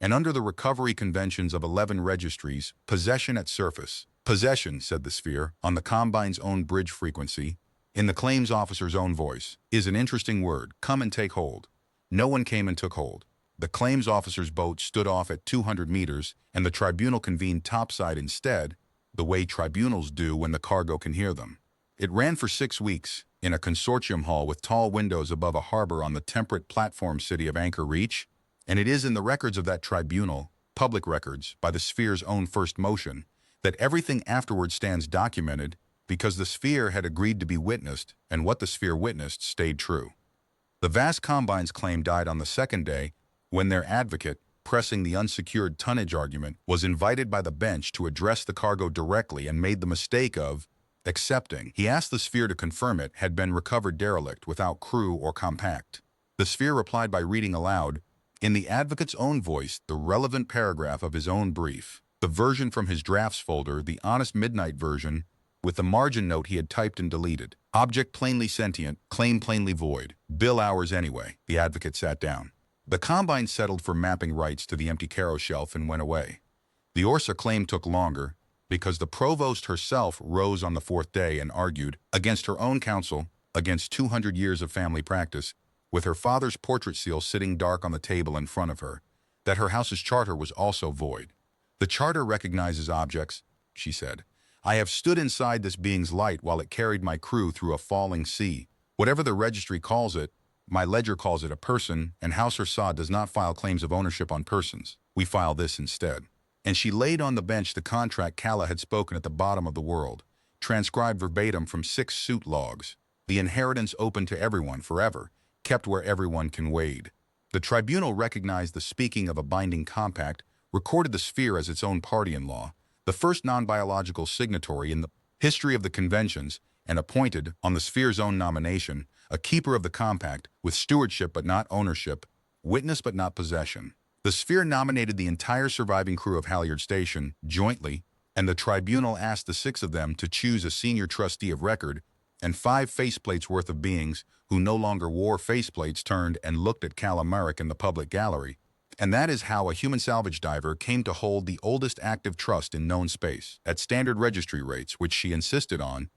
and under the recovery conventions of 11 registries, possession at surface, Possession, said the sphere, on the Combine's own bridge frequency, in the claims officer's own voice, is an interesting word. Come and take hold. No one came and took hold. The claims officer's boat stood off at 200 meters, and the tribunal convened topside instead, the way tribunals do when the cargo can hear them. It ran for 6 weeks, in a consortium hall with tall windows above a harbor on the temperate platform city of Anchor Reach, and it is in the records of that tribunal, public records, by the sphere's own first motion, that everything afterward stands documented because the sphere had agreed to be witnessed, and what the sphere witnessed stayed true. The vast Combine's claim died on the second day when their advocate, pressing the unsecured tonnage argument, was invited by the bench to address the cargo directly and made the mistake of accepting. He asked the sphere to confirm it had been recovered derelict without crew or compact. The sphere replied by reading aloud, in the advocate's own voice, the relevant paragraph of his own brief, the version from his drafts folder, the honest midnight version, with the margin note he had typed and deleted. Object plainly sentient, claim plainly void, bill hours anyway. The advocate sat down. The Combine settled for mapping rights to the empty Caro shelf and went away. The Orsa claim took longer because the provost herself rose on the 4th day and argued, against her own counsel, against 200 years of family practice, with her father's portrait seal sitting dark on the table in front of her, that her house's charter was also void. The charter recognizes objects, she said. I have stood inside this being's light while it carried my crew through a falling sea. Whatever the registry calls it, my ledger calls it a person, and House or Saw does not file claims of ownership on persons. We file this instead. And she laid on the bench the contract Kala had spoken at the bottom of the world, transcribed verbatim from 6 suit logs. The inheritance open to everyone forever, kept where everyone can wade. The tribunal recognized the speaking of a binding compact, recorded the sphere as its own party in law, the first non-biological signatory in the history of the conventions, and appointed, on the sphere's own nomination, a keeper of the compact, with stewardship but not ownership, witness but not possession. The sphere nominated the entire surviving crew of Halyard Station, jointly, and the tribunal asked the 6 of them to choose a senior trustee of record, and 5 faceplates worth of beings who no longer wore faceplates turned and looked at Calamaric in the public gallery. And that is how a human salvage diver came to hold the oldest active trust in known space, at standard registry rates, which she insisted on,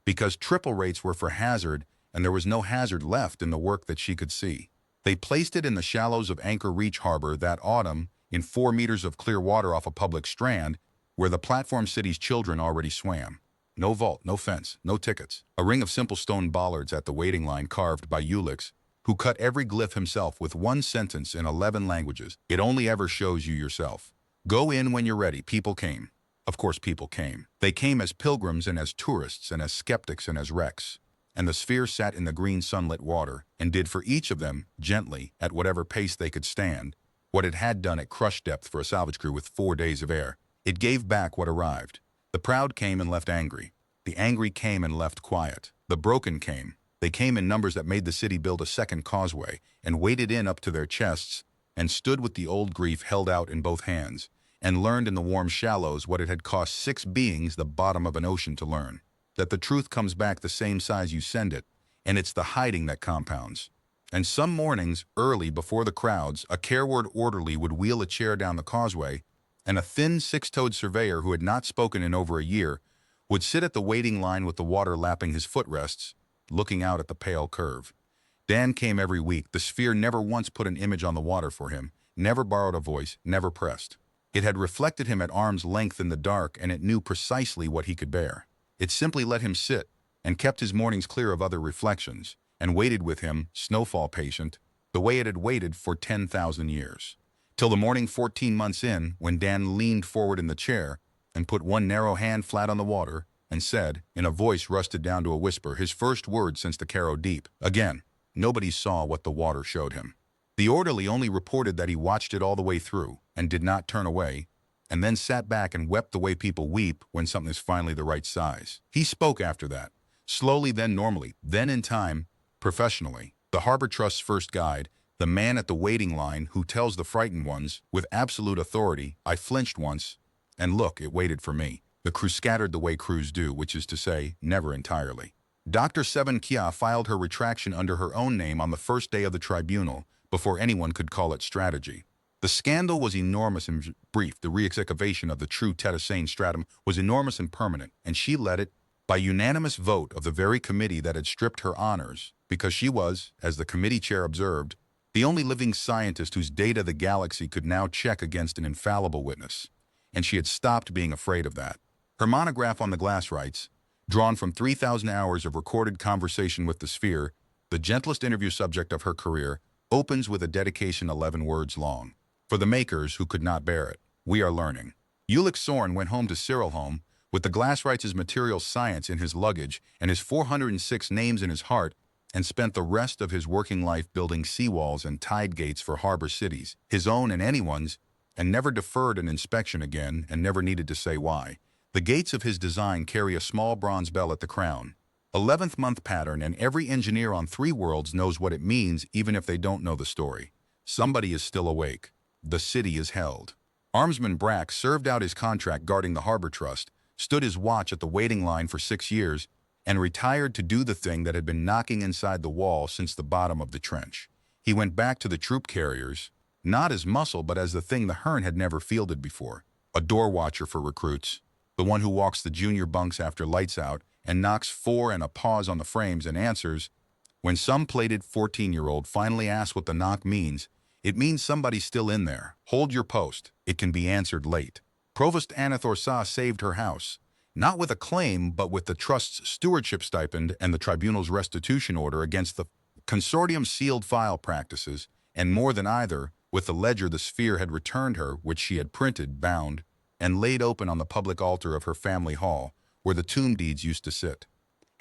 because triple rates were for hazard and there was no hazard left in the work that she could see. They placed it in the shallows of Anchor Reach Harbor that autumn, in 4 meters of clear water off a public strand, where the platform city's children already swam. No vault, no fence, no tickets. A ring of simple stone bollards at the waiting line carved by Ulix, who cut every glyph himself with 1 sentence in 11 languages. It only ever shows you yourself. Go in when you're ready. People came. Of course people came. They came as pilgrims and as tourists and as skeptics and as wrecks. And the sphere sat in the green sunlit water and did for each of them, gently, at whatever pace they could stand, what it had done at crush depth for a salvage crew with 4 days of air. It gave back what arrived. The proud came and left angry. The angry came and left quiet. The broken came. They came in numbers that made the city build a second causeway and waded in up to their chests and stood with the old grief held out in both hands and learned in the warm shallows what it had cost 6 beings the bottom of an ocean to learn. That the truth comes back the same size you send it, and it's the hiding that compounds. And some mornings, early before the crowds, a careworn orderly would wheel a chair down the causeway, and a thin 6-toed surveyor who had not spoken in over a year would sit at the waiting line with the water lapping his footrests, looking out at the pale curve. Dan came every week. The sphere never once put an image on the water for him, never borrowed a voice, never pressed. It had reflected him at arm's length in the dark, and it knew precisely what he could bear. It simply let him sit, and kept his mornings clear of other reflections, and waited with him, snowfall patient, the way it had waited for 10,000 years. Till the morning 14 months in, when Dan leaned forward in the chair, and put one narrow hand flat on the water, and said, in a voice rusted down to a whisper, his first word since the Caro Deep, again. Nobody saw what the water showed him. The orderly only reported that he watched it all the way through, and did not turn away, and then sat back and wept the way people weep when something is finally the right size. He spoke after that, slowly then normally, then in time, professionally. The Harbor Trust's first guide, the man at the waiting line who tells the frightened ones, with absolute authority, I flinched once, and look, it waited for me. The crew scattered the way crews do, which is to say, never entirely. Dr. Seven Kia filed her retraction under her own name on the first day of the tribunal, before anyone could call it strategy. The scandal was enormous and brief. The re-excavation of the true Tetasane stratum was enormous and permanent, and she led it by unanimous vote of the very committee that had stripped her honors, because she was, as the committee chair observed, the only living scientist whose data the galaxy could now check against an infallible witness. And she had stopped being afraid of that. Her monograph on the glasswrights, drawn from 3,000 hours of recorded conversation with the sphere, the gentlest interview subject of her career, opens with a dedication 11 words long. For the makers who could not bear it, we are learning. Ulick Sorn went home to Cyril home with the glasswrights' material science in his luggage and his 406 names in his heart, and spent the rest of his working life building seawalls and tide gates for harbor cities, his own and anyone's, and never deferred an inspection again and never needed to say why. The gates of his design carry a small bronze bell at the crown. 11th month pattern, and every engineer on 3 worlds knows what it means even if they don't know the story. Somebody is still awake. The city is held. Armsman Brack served out his contract guarding the harbor trust, stood his watch at the waiting line for 6 years, and retired to do the thing that had been knocking inside the wall since the bottom of the trench. He went back to the troop carriers, not as muscle but as the thing the Hearn had never fielded before. A door watcher for recruits, the one who walks the junior bunks after lights out and knocks 4 and a pause on the frames and answers. When some plated 14-year-old finally asks what the knock means, it means somebody's still in there. Hold your post. It can be answered late. Provost Anna Thorsa saved her house, not with a claim, but with the trust's stewardship stipend and the tribunal's restitution order against the consortium's sealed file practices, and more than either, with the ledger the sphere had returned her, which she had printed, bound, and laid open on the public altar of her family hall, where the tomb deeds used to sit.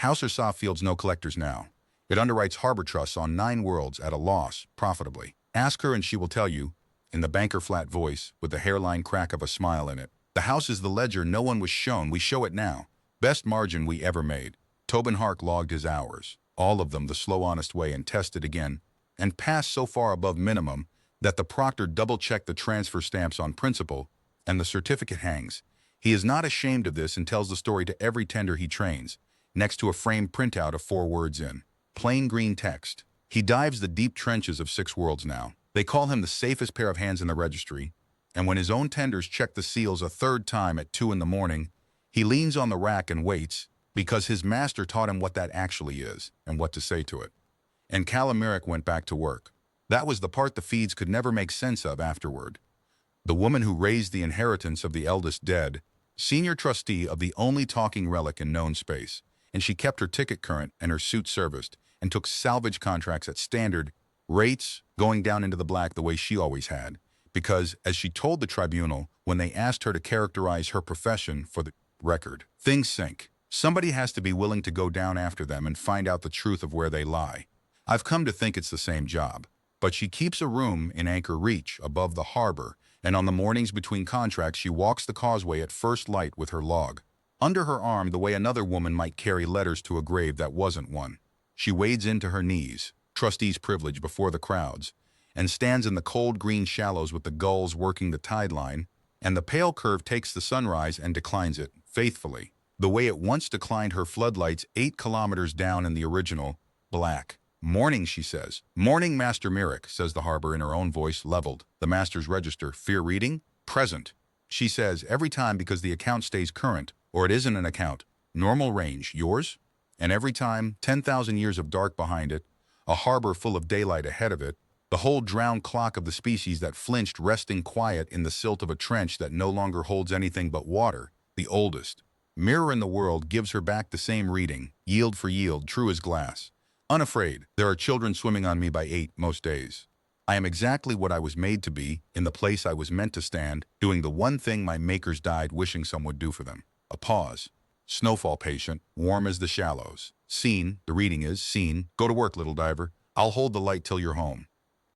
Hauser Saw fields no collectors now. It underwrites harbor trusts on 9 worlds at a loss, profitably. Ask her and she will tell you, in the banker flat voice, with the hairline crack of a smile in it. The house is the ledger no one was shown. We show it now. Best margin we ever made. Tobin Hark logged his hours, all of them the slow honest way, and tested again, and passed so far above minimum that the proctor double-checked the transfer stamps on principle, and the certificate hangs. He is not ashamed of this and tells the story to every tender he trains, next to a framed printout of 4 words in plain green text. He dives the deep trenches of 6 worlds now. They call him the safest pair of hands in the registry, and when his own tenders check the seals a 3rd time at 2 in the morning, he leans on the rack and waits, because his master taught him what that actually is and what to say to it. And Calamaric went back to work. That was the part the feeds could never make sense of afterward. The woman who raised the inheritance of the eldest dead, senior trustee of the only talking relic in known space, and she kept her ticket current and her suit serviced, and took salvage contracts at standard rates, going down into the black the way she always had, because, as she told the tribunal when they asked her to characterize her profession for the record, things sink. Somebody has to be willing to go down after them and find out the truth of where they lie. I've come to think it's the same job. But she keeps a room in Anchor Reach above the harbor, and on the mornings between contracts she walks the causeway at first light with her log under her arm, the way another woman might carry letters to a grave that wasn't one. She wades into her knees, trustee's privilege, before the crowds, and stands in the cold green shallows with the gulls working the tide line, and the pale curve takes the sunrise and declines it, faithfully, the way it once declined her floodlights 8 kilometers down in the original, black. Morning, she says. Morning, Master Merrick, says the harbor in her own voice, leveled. The master's register, fear reading? Present. She says, every time, because the account stays current, or it isn't an account. Normal range, yours? And every time, 10,000 years of dark behind it, a harbor full of daylight ahead of it, the whole drowned clock of the species that flinched resting quiet in the silt of a trench that no longer holds anything but water, the oldest. Mirror in the world gives her back the same reading, yield for yield, true as glass. Unafraid, there are children swimming on me by 8 most days. I am exactly what I was made to be, in the place I was meant to stand, doing the one thing my makers died wishing some would do for them. A pause. Snowfall patient, warm as the shallows. Seen, the reading is, seen. Go to work, little diver. I'll hold the light till you're home.